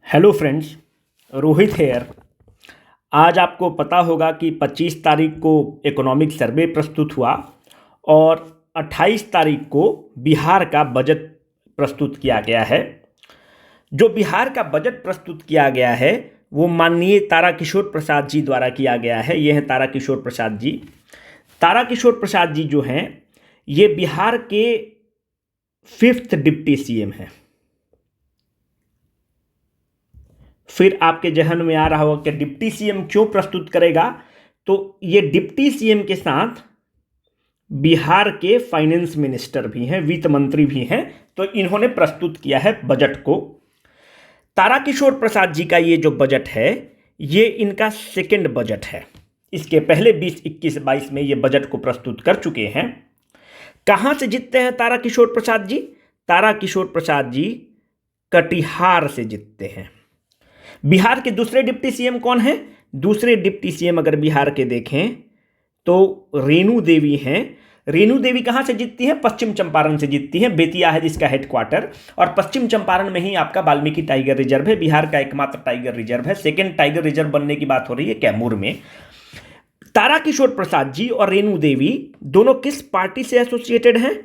Hello friends, Rohit hair. आज आपको पता होगा कि 25 तारीख को इकोनॉमिक सर्वे प्रस्तुत हुआ और 28 तारीख को बिहार का बजट प्रस्तुत किया गया है। जो बिहार का बजट प्रस्तुत किया गया है वो माननीय ताराकिशोर प्रसाद जी द्वारा किया गया है। ये हैं ताराकिशोर प्रसाद जी। ताराकिशोर प्रसाद जी जो हैं ये बिहार के 5th डिप्टी सीएम हैं। फिर आपके जहन में आ रहा होगा कि डिप्टी सीएम क्यों प्रस्तुत करेगा, तो ये डिप्टी सीएम के साथ बिहार के फाइनेंस मिनिस्टर भी हैं, वित्त मंत्री भी हैं, तो इन्होंने प्रस्तुत किया है बजट को। ताराकिशोर प्रसाद जी का ये जो बजट है ये इनका सेकंड बजट है। इसके पहले 2021-22 में ये बजट को प्रस्तुत कर चुके हैं। कहां से जीतते हैं ताराकिशोर प्रसाद जी? ताराकिशोर प्रसाद जी कटिहार से जीतते हैं। बिहार के दूसरे डिप्टी सीएम कौन है? दूसरे डिप्टी सीएम अगर बिहार के देखें तो रेणु देवी हैं। रेणु देवी कहां से जीतती है? पश्चिम चंपारण से जीतती है। बेतिया है जिसका हेडक्वार्टर, और पश्चिम चंपारण में ही आपका वाल्मीकि टाइगर रिजर्व है, बिहार का एकमात्र टाइगर रिजर्व है। सेकेंड टाइगर रिजर्व बनने की बात हो रही है कैमूर में। ताराकिशोर प्रसाद जी और रेणु देवी दोनों किस पार्टी से एसोसिएटेड हैं?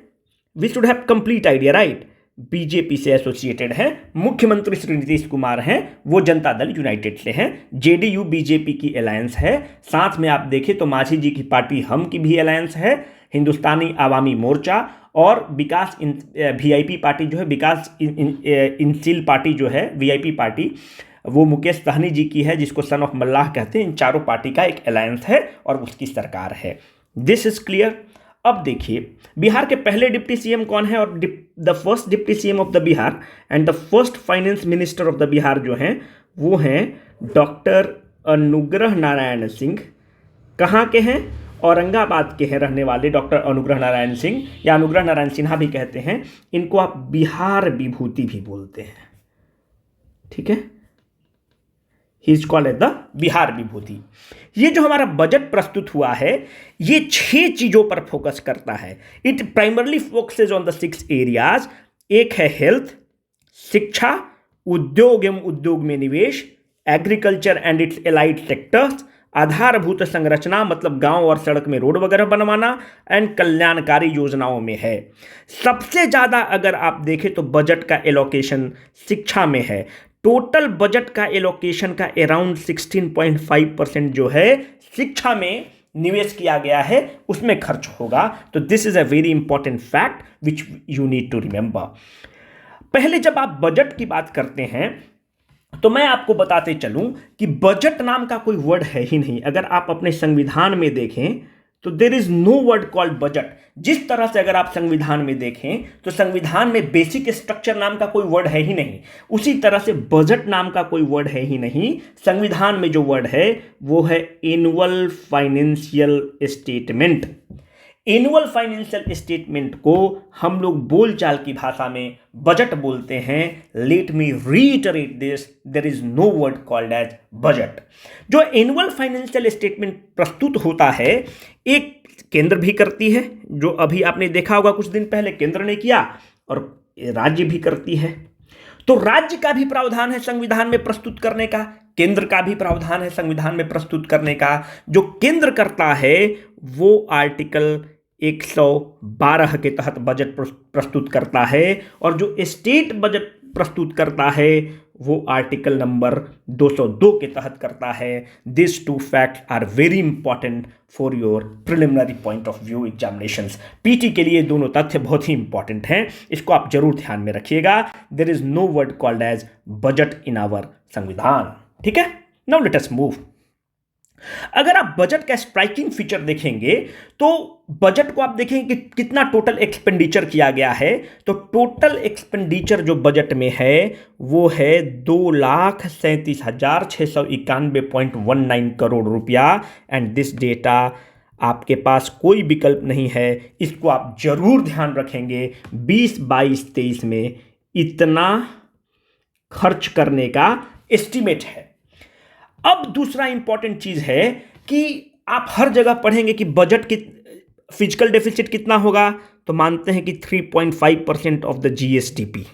We should have complete idea, right? BJP से एसोसिएटेड हैं। मुख्यमंत्री श्री नीतीश कुमार हैं, वो जनता दल यूनाइटेड से हैं। जेडीयू बीजेपी की अलायंस है। साथ में आप देखें तो मांझी जी की पार्टी हम की भी अलायंस है, हिंदुस्तानी आवामी मोर्चा, और विकास वीआईपी पार्टी जो है, विकास इंसिल पार्टी जो है वीआईपी पार्टी, वो मुकेश सहनी जी की है, जिसको सन ऑफ मल्लाह कहते हैं। इन चारों पार्टी का एक अलायंस है और उसकी सरकार है। This is clear. अब देखिए बिहार के पहले डिप्टी सीएम कौन है, और the first deputy CM of the Bihar and the first finance minister of the Bihar जो हैं वो हैं डॉक्टर अनुग्रह नारायण सिंह। कहाँ के हैं? औरंगाबाद के हैं रहने वाले डॉक्टर अनुग्रह नारायण सिंह, या अनुग्रह नारायण सिन्हा भी कहते हैं। इनको आप बिहार विभूति भी बोलते हैं, ठीक है? He is called as the Bihar Vibhuti. ये जो हमारा बजट प्रस्तुत हुआ है ये 6 चीजों पर फोकस करता है। It primarily focuses on the 6 areas. एक है हेल्थ, शिक्षा, उद्योग एवं उद्योग में निवेश, agriculture and it's allied sectors, आधारभूत संरचना मतलब गांव और सड़क में रोड वगैरह बनवाना, एंड कल्याणकारी योजनाओं में है। सबसे ज्यादा अगर आप देखें तो बजट का एलोकेशन शिक्षा में है। टोटल बजट का एलोकेशन का अराउंड 16.5% जो है शिक्षा में निवेश किया गया है, उसमें खर्च होगा। तो this is a very important fact which you need to remember. पहले जब आप बजट की बात करते हैं तो मैं आपको बताते चलूं कि बजट नाम का कोई वर्ड है ही नहीं। अगर आप अपने संविधान में देखें तो there is no word called budget. जिस तरह से अगर आप संविधान में देखें तो संविधान में बेसिक स्ट्रक्चर नाम का कोई वर्ड है ही नहीं, उसी तरह से बजट नाम का कोई वर्ड है ही नहीं। संविधान में जो वर्ड है वो है annual financial statement. Annual financial statement को हम लोग बोलचाल की भाषा में बजट बोलते हैं। Let me reiterate this, there is no word called as budget. जो एनुअल फाइनेंशियल स्टेटमेंट प्रस्तुत होता है एक केंद्र भी करती है, जो अभी आपने देखा होगा कुछ दिन पहले केंद्र ने किया, और राज्य भी करती है। तो राज्य का भी प्रावधान है संविधान में प्रस्तुत करने का, केंद्र का भी प्रावधान है संविधान में प्रस्तुत करने का। जो केंद्र करता है वो आर्टिकल 112 के तहत बजट प्रस्तुत करता है, और जो स्टेट बजट प्रस्तुत करता है वो आर्टिकल नंबर 202 के तहत करता है। This 2 facts are very important for your preliminary point of view examinations. PT के लिए दोनों तथ्य बहुत ही इंपॉर्टेंट हैं, इसको आप जरूर ध्यान में रखिएगा। There is no word called as budget in our संविधान, ठीक है? Now let us move. अगर आप बजट का स्ट्राइकिंग फीचर देखेंगे तो बजट को आप देखेंगे कि कितना टोटल एक्सपेंडिचर किया गया है। तो टोटल एक्सपेंडिचर जो बजट में है वो है 2,37,691.19 करोड़ रुपया। एंड दिस डेटा आपके पास कोई विकल्प नहीं है, इसको आप जरूर ध्यान रखेंगे। 2022-23 में इतना खर्च करने का एस्टीमेट है। अब दूसरा इंपॉर्टेंट चीज है कि आप हर जगह पढ़ेंगे कि बजट की फिजिकल डेफिसिट कितना होगा, तो मानते हैं कि 3.5% ऑफ द जीएसडीपी।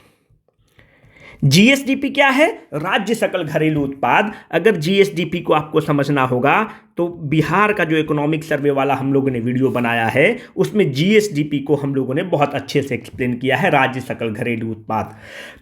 जीएसडीपी क्या है? राज्य सकल घरेलू उत्पाद। अगर जीएसडीपी को आपको समझना होगा तो बिहार का जो इकोनॉमिक सर्वे वाला हम लोगों ने वीडियो बनाया है उसमें जीएसडीपी को हम लोगों ने बहुत अच्छे से एक्सप्लेन किया है, राज्य सकल घरेलू उत्पाद।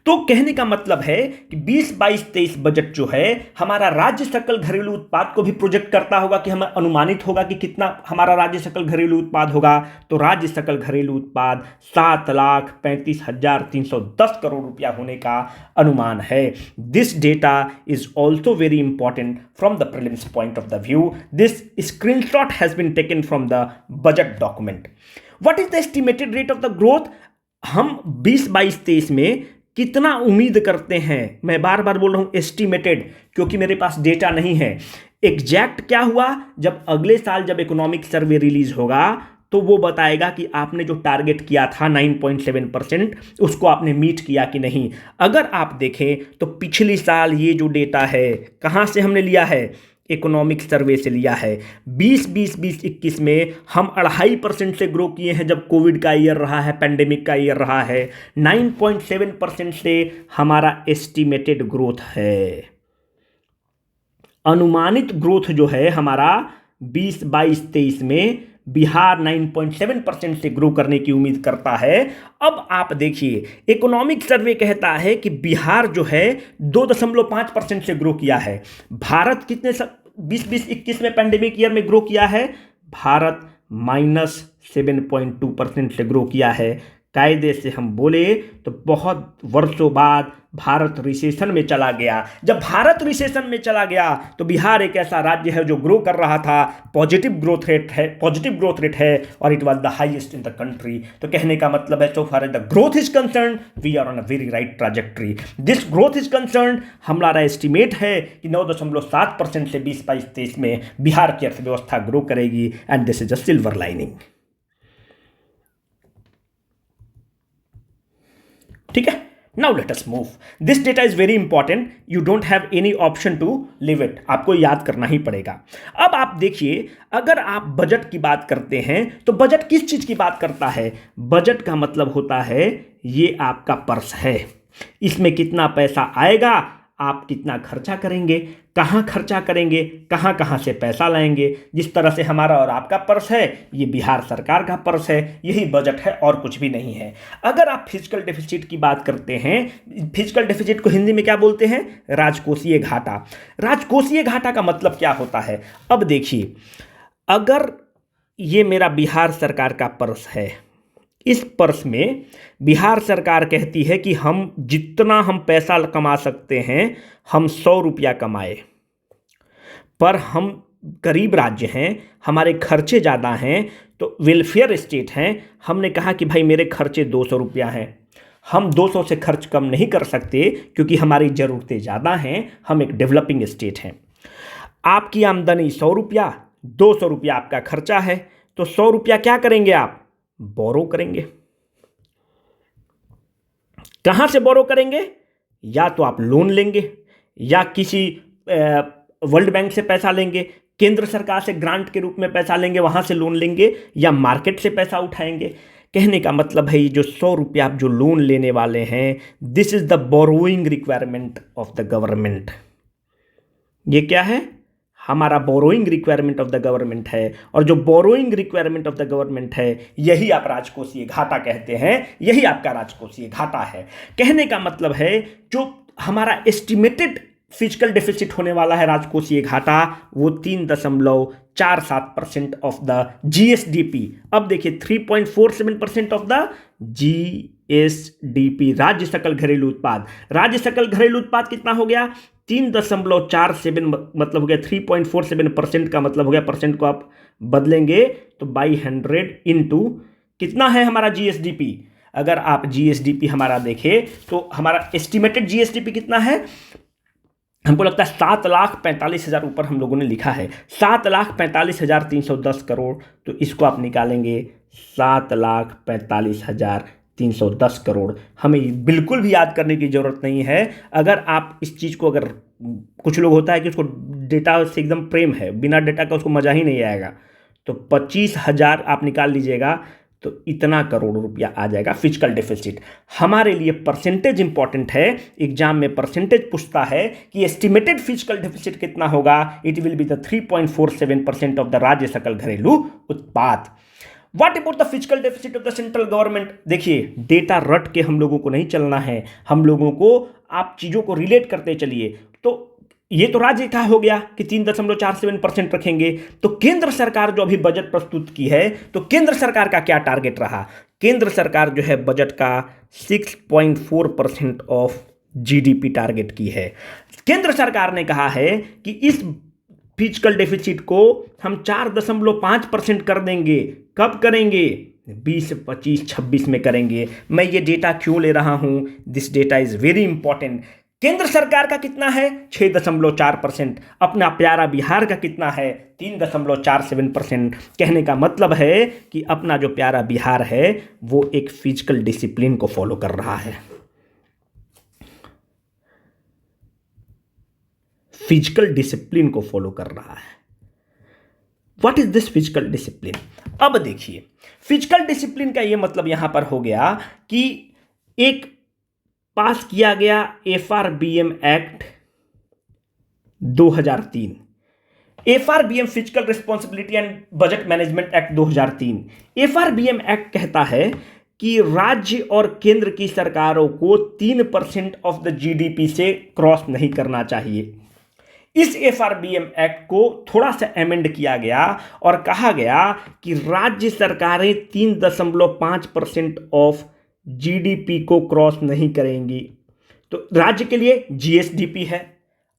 तो कहने का मतलब है कि 20-22-23 बजट जो है हमारा राज्य सकल घरेलू उत्पाद को भी प्रोजेक्ट करता होगा कि हमें अनुमानित होगा कि कितना हमारा राज्य सकल घरेलू उत्पाद होगा। तो राज्य सकल घरेलू उत्पाद 7,35,310 करोड़ रुपया होने का अनुमान है। This data is also very important from the prelims point of the view. This screenshot has been taken from the budget document. What is the estimated rate of the growth? हम 20-22-23 में कितना उम्मीद करते हैं? मैं बार बार बोल रहा हूं एस्टिमेटेड, क्योंकि मेरे पास डेटा नहीं है। एग्जैक्ट क्या हुआ? जब अगले साल जब इकोनॉमिक सर्वे रिलीज होगा तो वो बताएगा कि आपने जो टारगेट किया था 9.7% उसको आपने मीट किया कि नहीं। अगर आप देखें तो पिछली साल ये जो डेटा है कहां से हमने लिया है? इकोनॉमिक सर्वे से लिया है। 20-21 में हम 2.5% से ग्रो किए हैं जब कोविड का ईयर रहा है, पेंडेमिक का ईयर रहा है। 9.7% से हमारा एस्टिमेटेड ग्रोथ है। अनुमानित ग्रोथ जो है हमारा 20-22-23 में बिहार 9.7% से ग्रो करने की उम्मीद करता है। अब आप देखिए इकोनॉमिक सर्वे कहता है कि बिहार जो है 2.5% से ग्रो किया है। भारत कितने 20-21 में पेंडेमिक ईयर में ग्रो किया है? भारत -7.2% से ग्रो किया है। कायदे से हम बोले तो बहुत वर्षों बाद भारत रिसेशन में चला गया। जब भारत रिसेशन में चला गया तो बिहार एक ऐसा राज्य है जो ग्रो कर रहा था, पॉजिटिव ग्रोथ रेट है और it was the highest in the country. तो कहने का मतलब है so far as the growth is concern we are on a very right trajectory. This growth is concern हमारा एस्टिमेट है कि 9.7% से 20-22-23 में बिहार की अर्थव्यवस्था ग्रो करेगी and this is a silver lining. ठीक है, now let us move. This data is very important, you don't have any option to leave it, आपको याद करना ही पड़ेगा। अब आप देखिए अगर आप बजट की बात करते हैं तो बजट किस चीज की बात करता है? बजट का मतलब होता है ये आपका पर्स है, इसमें कितना पैसा आएगा, आप कितना खर्चा करेंगे, कहाँ खर्चा करेंगे, कहाँ कहाँ से पैसा लाएंगे। जिस तरह से हमारा और आपका पर्स है ये बिहार सरकार का पर्स है, यही बजट है और कुछ भी नहीं है। अगर आप फिजिकल डेफिसिट की बात करते हैं, फिजिकल डेफिसिट को हिंदी में क्या बोलते हैं? राजकोषीय घाटा। राजकोषीय घाटा का मतलब क्या होता है? अब देखिए अगर ये मेरा बिहार सरकार का पर्स है, इस पर्स में बिहार सरकार कहती है कि हम जितना हम पैसा कमा सकते हैं हम 100 रुपया कमाए, पर हम गरीब राज्य हैं, हमारे खर्चे ज़्यादा हैं, तो वेलफेयर स्टेट हैं। हमने कहा कि भाई मेरे खर्चे 200 रुपया हैं, हम 200 से खर्च कम नहीं कर सकते क्योंकि हमारी ज़रूरतें ज़्यादा हैं, हम एक डेवलपिंग स्टेट हैं। आपकी आमदनी 100 रुपया, 200 रुपया आपका खर्चा है, तो 100 रुपया क्या करेंगे आप? बोरो करेंगे। कहां से बोरो करेंगे? या तो आप लोन लेंगे या किसी वर्ल्ड बैंक से पैसा लेंगे, केंद्र सरकार से ग्रांट के रूप में पैसा लेंगे, वहां से लोन लेंगे, या मार्केट से पैसा उठाएंगे। कहने का मतलब है ये जो 100 रुपया आप जो लोन लेने वाले हैं, this is the borrowing requirement of the government. ये क्या है? हमारा borrowing requirement of the government है, और जो borrowing requirement of the government है यही आप राजकोषीय घाटा कहते हैं, यही आपका राजकोषीय घाटा है। कहने का मतलब है जो हमारा एस्टिमेटेड फिजिकल डेफिसिट होने वाला है राजकोषीय घाटा, वो 3.47% ऑफ द जीएसडीपी। अब देखिए 3.47% ऑफ द जीएसडीपी, राज्य सकल घरेलू उत्पाद। राज्य सकल घरेलू उत्पाद कितना हो गया? 3.47, मतलब हो गया 3.47% का मतलब हो गया, परसेंट को आप बदलेंगे तो बाई 100 इंटू कितना है हमारा जीएसडीपी। अगर आप जीएसडीपी हमारा देखें तो हमारा एस्टिमेटेड जीएसडीपी कितना है? हमको लगता है 7,45,000 ऊपर हम लोगों ने लिखा है, 7,45,310 करोड़। तो इसको आप निकालेंगे 7,45,310 करोड़। हमें बिल्कुल भी याद करने की ज़रूरत नहीं है। अगर आप इस चीज़ को, अगर कुछ लोग होता है कि उसको डेटा से एकदम प्रेम है, बिना डेटा का उसको मज़ा ही नहीं आएगा, तो 25,000 आप निकाल लीजिएगा तो इतना करोड़ रुपया आ जाएगा फिजिकल डेफिसिट। हमारे लिए परसेंटेज इंपॉर्टेंट है, एग्जाम में परसेंटेज पूछता है कि एस्टिमेटेड फिजिकल डेफिसिट कितना होगा। It will be the 3.47% of the राज्य सकल घरेलू उत्पाद। What about the physical deficit of the central government? देखिए, डेटा रट के हम लोगों को नहीं चलना है, हम लोगों को आप चीजों को रिलेट करते चलिए। तो ये तो राज्य का हो गया कि 3.47% रखेंगे। तो केंद्र सरकार जो अभी बजट प्रस्तुत की है, तो केंद्र सरकार का क्या टारगेट रहा? केंद्र सरकार जो है बजट का 6.4% ऑफ जीडीपी टारगेट की है। केंद्र सरकार ने कहा है कि इस फिजिकल डेफिसिट को हम 4.5% कर देंगे। कब करेंगे? 20, 25, 26 में करेंगे। मैं ये डेटा क्यों ले रहा हूं? This data is very important. केंद्र सरकार का कितना है? 6.4%। अपना प्यारा बिहार का कितना है? 3.47%। कहने का मतलब है कि अपना जो प्यारा बिहार है वो एक फिजिकल डिसिप्लिन को फॉलो कर रहा है। फिजिकल डिसिप्लिन को फॉलो कर रहा है। What is this physical discipline? अब देखिए, फिजिकल डिसिप्लिन का यह मतलब यहां पर हो गया कि एक पास किया गया FRBM act 2003, FRBM physical responsibility and budget management act 2003। FRBM act कहता है कि राज्य और केंद्र की सरकारों को 3% ऑफ द जीडीपी से क्रॉस नहीं करना चाहिए। इस एफआरबीएम एक्ट को थोड़ा सा अमेंड किया गया और कहा गया कि राज्य सरकारें 3.5% ऑफ जीडीपी को क्रॉस नहीं करेंगी। तो राज्य के लिए जीएसडीपी है।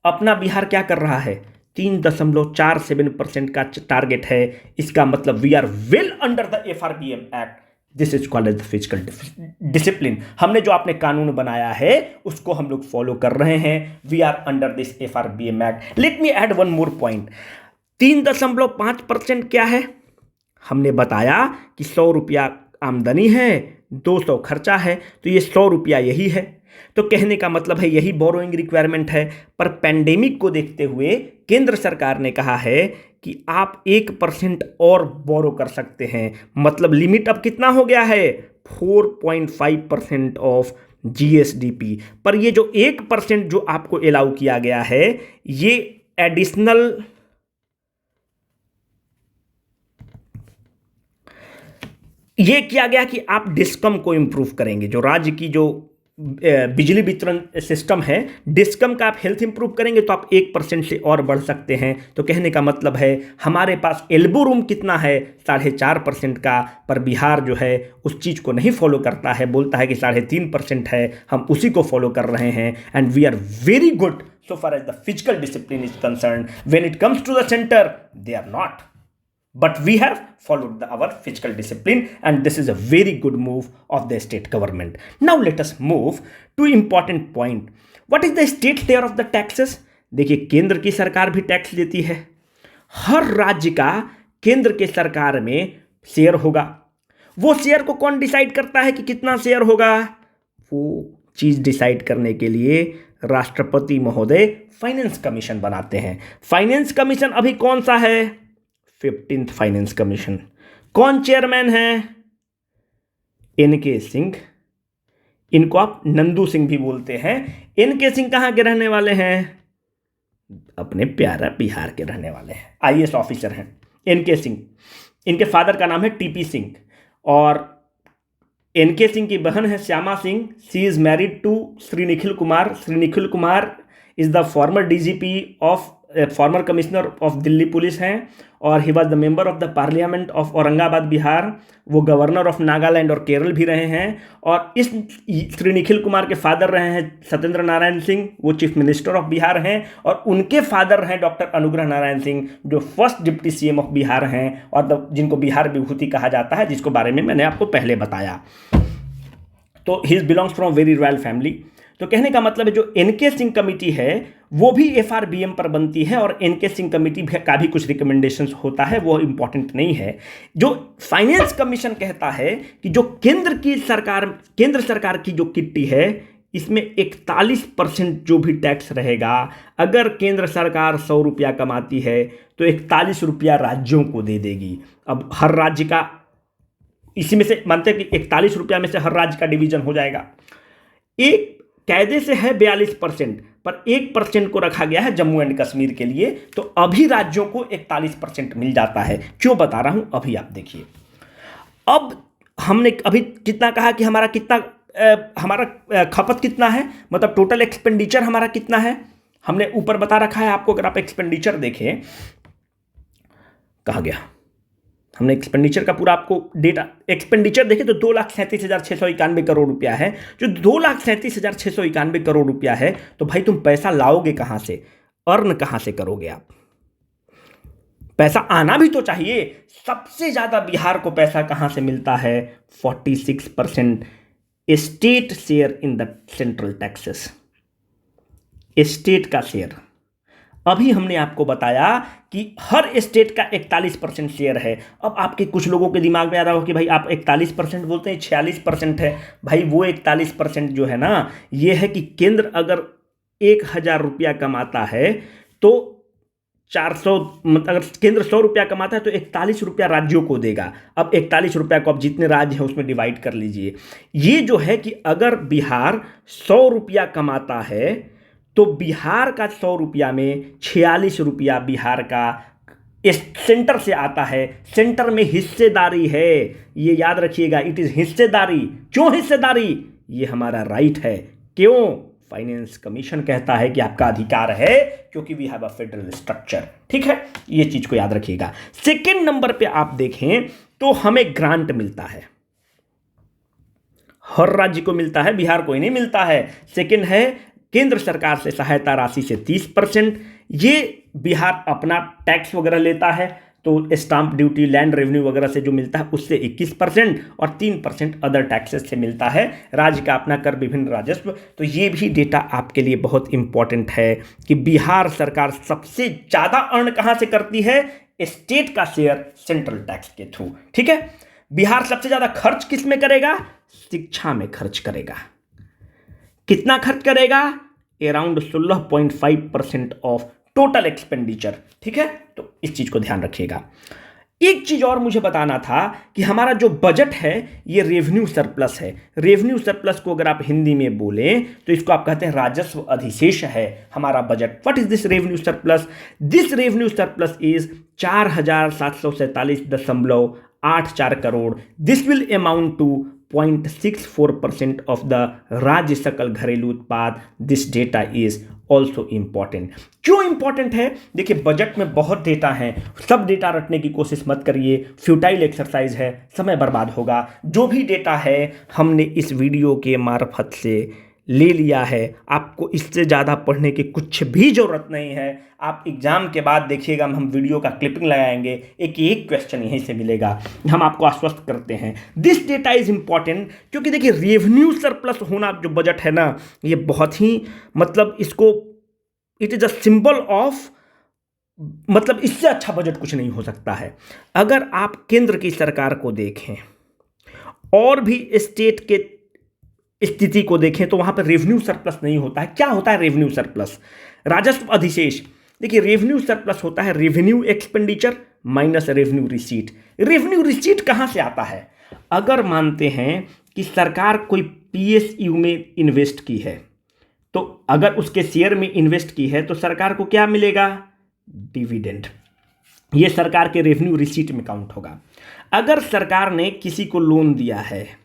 अपना बिहार क्या कर रहा है? 3.47% का टारगेट है। इसका मतलब we are well under the FRBM act. This is called as the fiscal discipline. हमने जो आपने कानून बनाया है उसको हम लोग फॉलो कर रहे हैं। We are under this FRBM act. Let me add one more point. 3.5% क्या है? हमने बताया कि 100 रुपया आमदनी है, 200 खर्चा है, तो ये 100 रुपया यही है। तो कहने का मतलब है यही बोरोइंग रिक्वायरमेंट है। पर पैंडेमिक को देखते हुए केंद्र सरकार ने कहा है कि आप 1% और बोरो कर सकते हैं। मतलब लिमिट अब कितना हो गया है? 4.5% ऑफ जीएसडीपी। पर ये जो 1% जो आपको अलाउ किया गया है, ये एडिशनल ये किया गया कि आप डिस्कम को इंप्रूव करेंगे। जो राज्य की जो बिजली वितरण सिस्टम है, डिस्कम का आप हेल्थ इंप्रूव करेंगे तो आप 1% से और बढ़ सकते हैं। तो कहने का मतलब है हमारे पास एल्बो रूम कितना है? 4.5% का। पर बिहार जो है उस चीज़ को नहीं फॉलो करता है, बोलता है कि 3.5% है, हम उसी को फॉलो कर रहे हैं। And we are very good so far as the physical discipline is concerned. When it comes to the center, they are not. But we have followed our physical discipline, and this is a very good move of the state government. Now let us move to important point. What is the state share of the taxes? देखिए, केंद्र की सरकार भी tax लेती है। हर राज्य का केंद्र के सरकार में शेयर होगा। वो शेयर को कौन डिसाइड करता है कि कितना शेयर होगा? वो चीज डिसाइड करने के लिए राष्ट्रपति महोदय फाइनेंस कमीशन बनाते हैं। फाइनेंस कमीशन अभी कौन सा है? 15th finance commission. कौन चेयरमैन है? एनके सिंह। इनको आप नंदू सिंह भी बोलते हैं। एनके सिंह कहाँ के रहने वाले हैं? अपने प्यारा बिहार के रहने वाले हैं, आईएएस ऑफिसर हैं एनके सिंह। इनके फादर का नाम है टीपी सिंह और एनके सिंह की बहन है Shyama Singh. She is married to Shri Nikhil Kumar. Shri Nikhil Kumar is the former DGP of former commissioner of Delhi police हैं और he was the member of the parliament of Aurangabad Bihar. वो गवर्नर ऑफ नागालैंड और केरल भी रहे हैं। और इस श्री निखिल कुमार के फादर रहे हैं सत्येंद्र नारायण सिंह, वो चीफ मिनिस्टर ऑफ बिहार हैं। और उनके फादर हैं डॉक्टर अनुग्रह नारायण सिंह, जो first deputy CM of Bihar हैं और जिनको बिहार विभूति कहा जाता है, जिसको बारे में मैंने आपको पहले बताया। तो he belongs from very royal family. तो कहने का मतलब है जो एनके सिंह कमेटी है वो भी एफआरबीएम पर बनती है और एनके सिंह कमेटी का भी कुछ रिकमेंडेशंस होता है, वो इंपॉर्टेंट नहीं है। जो फाइनेंस कमीशन कहता है कि जो केंद्र सरकार की जो किट्टी है, इसमें 41% जो भी टैक्स रहेगा, अगर केंद्र सरकार 100 रुपया कमाती है तो 41 रुपया राज्यों को दे देगी। अब हर राज्य का इसी में से मानते हैं कि 41 रुपया में से हर राज्य का डिवीजन हो जाएगा। एक कायदे से है 42%, पर 1% को रखा गया है जम्मू एंड कश्मीर के लिए, तो अभी राज्यों को 41% मिल जाता है। क्यों बता रहा हूं, अभी आप देखिए। अब हमने अभी कितना कहा कि हमारा खपत कितना है, मतलब टोटल एक्सपेंडिचर हमारा कितना है, हमने ऊपर बता रखा है आपको। अगर आप एक्सपेंडिचर देखें, कहा गया, हमने एक्सपेंडिचर का पूरा आपको डेटा, एक्सपेंडिचर देखें तो 2,37,691 करोड़ रुपया है। जो 2,37,691 करोड़ रुपया है, तो भाई तुम पैसा लाओगे कहां से, अर्न कहां से करोगे आप? पैसा आना भी तो चाहिए। सबसे ज्यादा बिहार को पैसा कहां से मिलता है? 46% state share in the central taxes, state का शेयर। अभी हमने आपको बताया कि हर स्टेट का 41% शेयर है। अब आपके कुछ लोगों के दिमाग में आ रहा हो कि भाई आप 41% बोलते हैं, 46% है। भाई वो 41% जो है ना, ये है कि केंद्र अगर 1,000 रुपया कमाता है तो 400, मतलब अगर केंद्र 100 रुपया कमाता है तो 41 रुपया राज्यों को देगा। अब 41 रुपया को आप जितने राज्य हैं उसमें डिवाइड कर लीजिए। ये जो है कि अगर बिहार 100 रुपया कमाता है तो बिहार का 100 रुपया में 46 रुपया बिहार का सेंटर से आता है। सेंटर में हिस्सेदारी है, ये याद रखिएगा, इट इज हिस्सेदारी। क्यों हिस्सेदारी? ये हमारा राइट है। क्यों? फाइनेंस कमीशन कहता है कि आपका अधिकार है, क्योंकि we have a federal structure. ठीक है, ये चीज को याद रखिएगा। सेकेंड नंबर पे आप देखें तो हमें ग्रांट मिलता है, हर राज्य को मिलता है, बिहार को ही नहीं मिलता है। सेकेंड है केंद्र सरकार से सहायता राशि से 30%, ये बिहार अपना टैक्स वगैरह लेता है, तो स्टाम्प ड्यूटी, लैंड रेवेन्यू वगैरह से जो मिलता है उससे 21%, और 3% अदर टैक्सेस से मिलता है। राज्य का अपना कर, विभिन्न राजस्व। तो ये भी डेटा आपके लिए बहुत इंपॉर्टेंट है कि बिहार सरकार सबसे ज्यादा अर्न कहां से करती है? स्टेट का शेयर सेंट्रल टैक्स के थ्रू। ठीक है, बिहार सबसे ज्यादा खर्च किस में करेगा? शिक्षा में खर्च करेगा। कितना खर्च करेगा? Around 16.5% of total expenditure. ठीक है, तो इस चीज को ध्यान रखिएगा। एक चीज और मुझे बताना था कि हमारा जो बजट है ये रेवेन्यू सरप्लस है। रेवेन्यू सरप्लस को अगर आप हिंदी में बोलें तो इसको आप कहते हैं राजस्व अधिशेष है हमारा बजट। What is this revenue surplus? This revenue surplus is 4,747.84 crore. This will amount to 0.64% of the राज्य सकल घरेलू उत्पाद। This data is also important. क्यों इंपॉर्टेंट है? देखिए, बजट में बहुत डेटा है, सब डेटा रटने की कोशिश मत करिए, फ्यूटाइल एक्सरसाइज है, समय बर्बाद होगा। जो भी डेटा है हमने इस वीडियो के मार्फत से ले लिया है, आपको इससे ज़्यादा पढ़ने की कुछ भी जरूरत नहीं है। आप एग्जाम के बाद देखिएगा, हम वीडियो का क्लिपिंग लगाएंगे, एक क्वेश्चन यहीं से मिलेगा, हम आपको आश्वस्त करते हैं। दिस डेटा इज इंपॉर्टेंट क्योंकि देखिए रेवेन्यू सरप्लस होना जो बजट है ना, ये बहुत ही, मतलब इसको, it is a symbol of, मतलब इससे अच्छा बजट कुछ नहीं हो सकता है। अगर आप केंद्र की सरकार को देखें और भी स्टेट के स्थिति को देखें तो वहां पर रेवेन्यू सरप्लस नहीं होता है। क्या होता है रेवेन्यू सरप्लस? राजस्व अधिशेष। देखिए, रेवेन्यू सरप्लस होता है revenue expenditure minus revenue receipt. Revenue receipt कहां से आता है? अगर मानते हैं कि सरकार कोई पीएसयू में इन्वेस्ट की है, तो अगर उसके शेयर में इन्वेस्ट की है तो सरकार को क्या मिलेगा? डिविडेंड। ये सरकार के रेवेन्यू रिसीट में काउंट होगा। अगर सरकार ने किसी को लोन दिया है,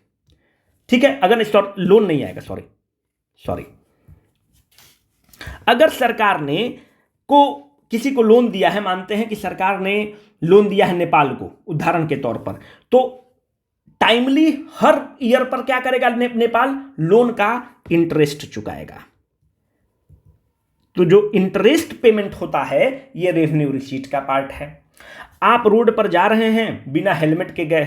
ठीक है, अगर लोन नहीं आएगा, सॉरी, अगर सरकार ने किसी को लोन दिया है, मानते हैं कि सरकार ने लोन दिया है नेपाल को उदाहरण के तौर पर, तो टाइमली हर ईयर पर क्या करेगा नेपाल? लोन का इंटरेस्ट चुकाएगा। तो जो इंटरेस्ट पेमेंट होता है ये रेवेन्यू रिसीट का पार्ट है। आप रोड पर जा रहे हैं, बिना हेलमेट के गए,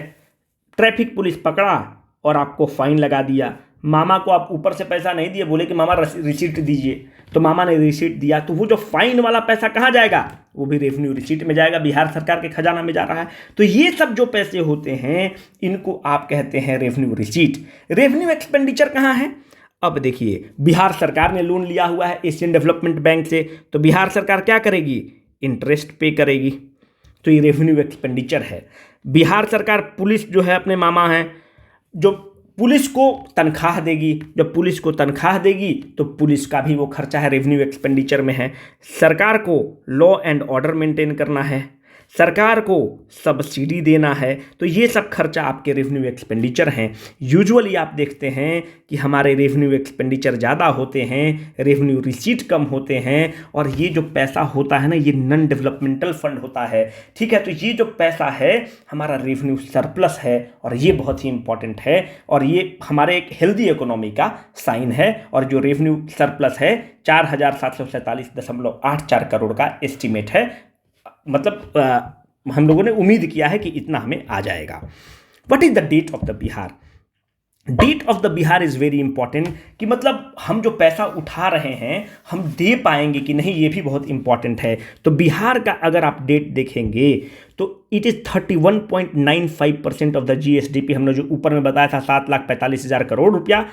ट्रैफिक पुलिस पकड़ा और आपको फाइन लगा दिया। मामा को आप ऊपर से पैसा नहीं दिए, बोले कि मामा रिसीट दीजिए, तो मामा ने रिसीट दिया, तो वो जो फाइन वाला पैसा कहाँ जाएगा? वो भी रेवेन्यू रिसीट में जाएगा, बिहार सरकार के खजाना में जा रहा है। तो ये सब जो पैसे होते हैं इनको आप कहते हैं रेवेन्यू रिसीट। रेवेन्यू एक्सपेंडिचर कहाँ है? अब देखिए, बिहार सरकार ने लोन लिया हुआ है एशियन डेवलपमेंट बैंक से, तो बिहार सरकार क्या करेगी? इंटरेस्ट पे करेगी, तो ये रेवेन्यू एक्सपेंडिचर है। बिहार सरकार पुलिस जो है अपने मामा हैं, जो पुलिस को तनख्वाह देगी, जब पुलिस को तनख्वाह देगी तो पुलिस का भी वो खर्चा है, रेवेन्यू एक्सपेंडिचर में है। सरकार को लॉ एंड ऑर्डर मेंटेन करना है, सरकार को सब्सिडी देना है, तो ये सब खर्चा आपके रेवेन्यू एक्सपेंडिचर हैं। यूजुअली आप देखते हैं कि हमारे रेवेन्यू एक्सपेंडिचर ज़्यादा होते हैं, रेवेन्यू रिसीट कम होते हैं, और ये जो पैसा होता है ना, ये नॉन डेवलपमेंटल फंड होता है, ठीक है। तो ये जो पैसा है हमारा रेवेन्यू सरप्लस है, और ये बहुत ही इंपॉर्टेंट है, और ये हमारे एक हेल्दी इकोनॉमी का साइन है। और जो रेवेन्यू सरप्लस है 4747.84 करोड़ का एस्टिमेट है, मतलब हम लोगों ने उम्मीद किया है कि इतना हमें आ जाएगा। What is the debt of the Bihar? Debt of the Bihar is very important, कि मतलब हम जो पैसा उठा रहे हैं हम दे पाएंगे कि नहीं, ये भी बहुत इंपॉर्टेंट है। तो बिहार का अगर आप डेट देखेंगे तो it is 31.95% of the GSDP। हमने जो ऊपर में बताया था 7,45,000 करोड़ रुपया,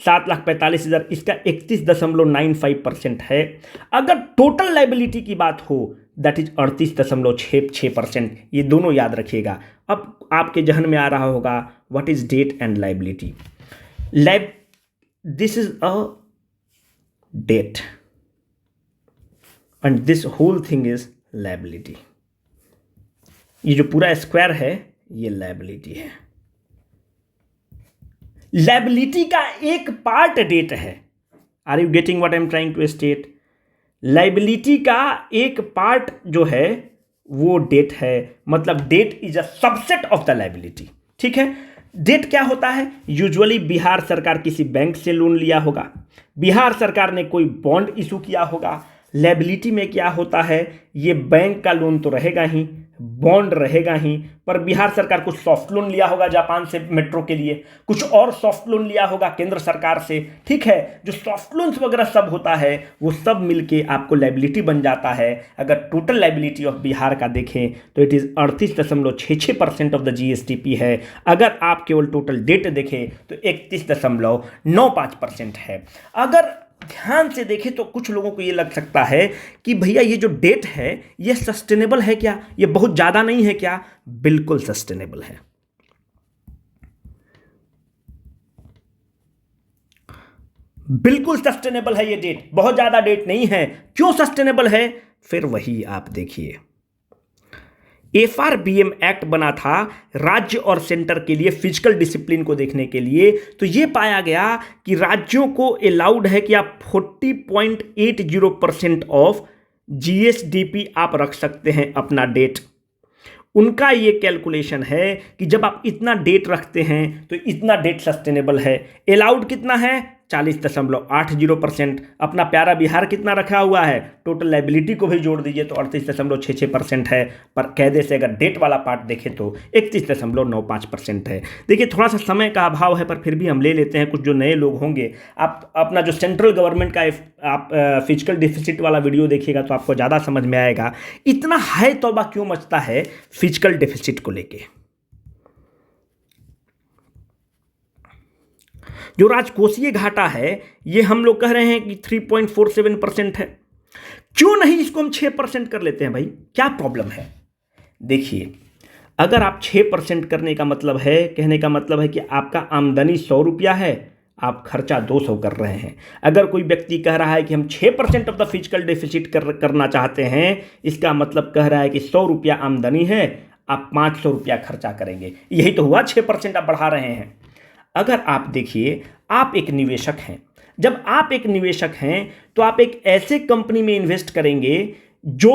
7,45,000, इसका 31.95% है। अगर टोटल लाइबिलिटी की बात हो दैट इज 38.66%। ये दोनों याद रखिएगा। अब आपके जहन में आ रहा होगा what is debt and liability. This is a debt and this whole thing is liability. ये जो पूरा स्क्वायर है ये लाइबिलिटी है। लाइबिलिटी का एक पार्ट डेट है। Are you getting what I am trying to state? Liability का एक पार्ट जो है वो डेट है, मतलब debt is a subset of the liability, ठीक है। डेट क्या होता है? यूजुअली बिहार सरकार किसी बैंक से लोन लिया होगा, बिहार सरकार ने कोई बॉन्ड इशू किया होगा। लाइबिलिटी में क्या होता है, ये बैंक का लोन तो रहेगा ही, बॉन्ड रहेगा ही, पर बिहार सरकार कुछ सॉफ्ट लोन लिया होगा जापान से मेट्रो के लिए, कुछ और सॉफ्ट लोन लिया होगा केंद्र सरकार से, ठीक है। जो सॉफ्ट लोन्स वगैरह सब होता है वो सब मिलके आपको लाइबिलिटी बन जाता है। अगर टोटल लाइबिलिटी ऑफ बिहार का देखें तो it is 38.66% of the GSDP है। अगर आप केवल टोटल डेट देखें तो 31.95% है। अगर ध्यान से देखें तो कुछ लोगों को ये लग सकता है कि भैया ये जो डेट है ये सस्टेनेबल है क्या, ये बहुत ज्यादा नहीं है क्या? बिल्कुल सस्टेनेबल है। बिल्कुल सस्टेनेबल है ये डेट, बहुत ज्यादा डेट नहीं है। क्यों सस्टेनेबल है? फिर वही आप देखिए। FRBM एक्ट बना था राज्य और सेंटर के लिए फिजिकल डिसिप्लिन को देखने के लिए। तो ये पाया गया कि राज्यों को अलाउड है कि आप 40.80% ऑफ GSDP आप रख सकते हैं अपना डेट। उनका ये कैलकुलेशन है कि जब आप इतना डेट रखते हैं तो इतना डेट सस्टेनेबल है। अलाउड कितना है? 40.80%। अपना प्यारा बिहार कितना रखा हुआ है? टोटल लाइबिलिटी को भी जोड़ दीजिए तो 38.66% है, पर कायदे से अगर डेट वाला पार्ट देखें तो 31.95% है। देखिए थोड़ा सा समय का अभाव है पर फिर भी हम ले लेते हैं। कुछ जो नए लोग होंगे, आप अपना जो सेंट्रल गवर्नमेंट का आप फिजिकल डिफिसिट वाला वीडियो देखिएगा तो आपको ज़्यादा समझ में आएगा इतना हाई तौबा क्यों मचता है फिजिकल डिफिसिट को लेके। जो राजकोषीय घाटा है ये हम लोग कह रहे हैं कि 3.47% है। क्यों नहीं इसको हम 6% कर लेते हैं भाई? क्या प्रॉब्लम है? देखिए अगर आप 6% करने का मतलब है, कहने का मतलब है कि आपका आमदनी 100 रुपया है, आप खर्चा 200 कर रहे हैं। अगर कोई व्यक्ति कह रहा है कि हम 6% ऑफ द फिजिकल डेफिसिट करना चाहते हैं, इसका मतलब कह रहा है कि 100 रुपया आमदनी है, आप 500 रुपया खर्चा करेंगे। यही तो हुआ, 6% आप बढ़ा रहे हैं। अगर आप देखिए, आप एक निवेशक हैं। जब आप एक निवेशक हैं तो आप एक ऐसे कंपनी में इन्वेस्ट करेंगे जो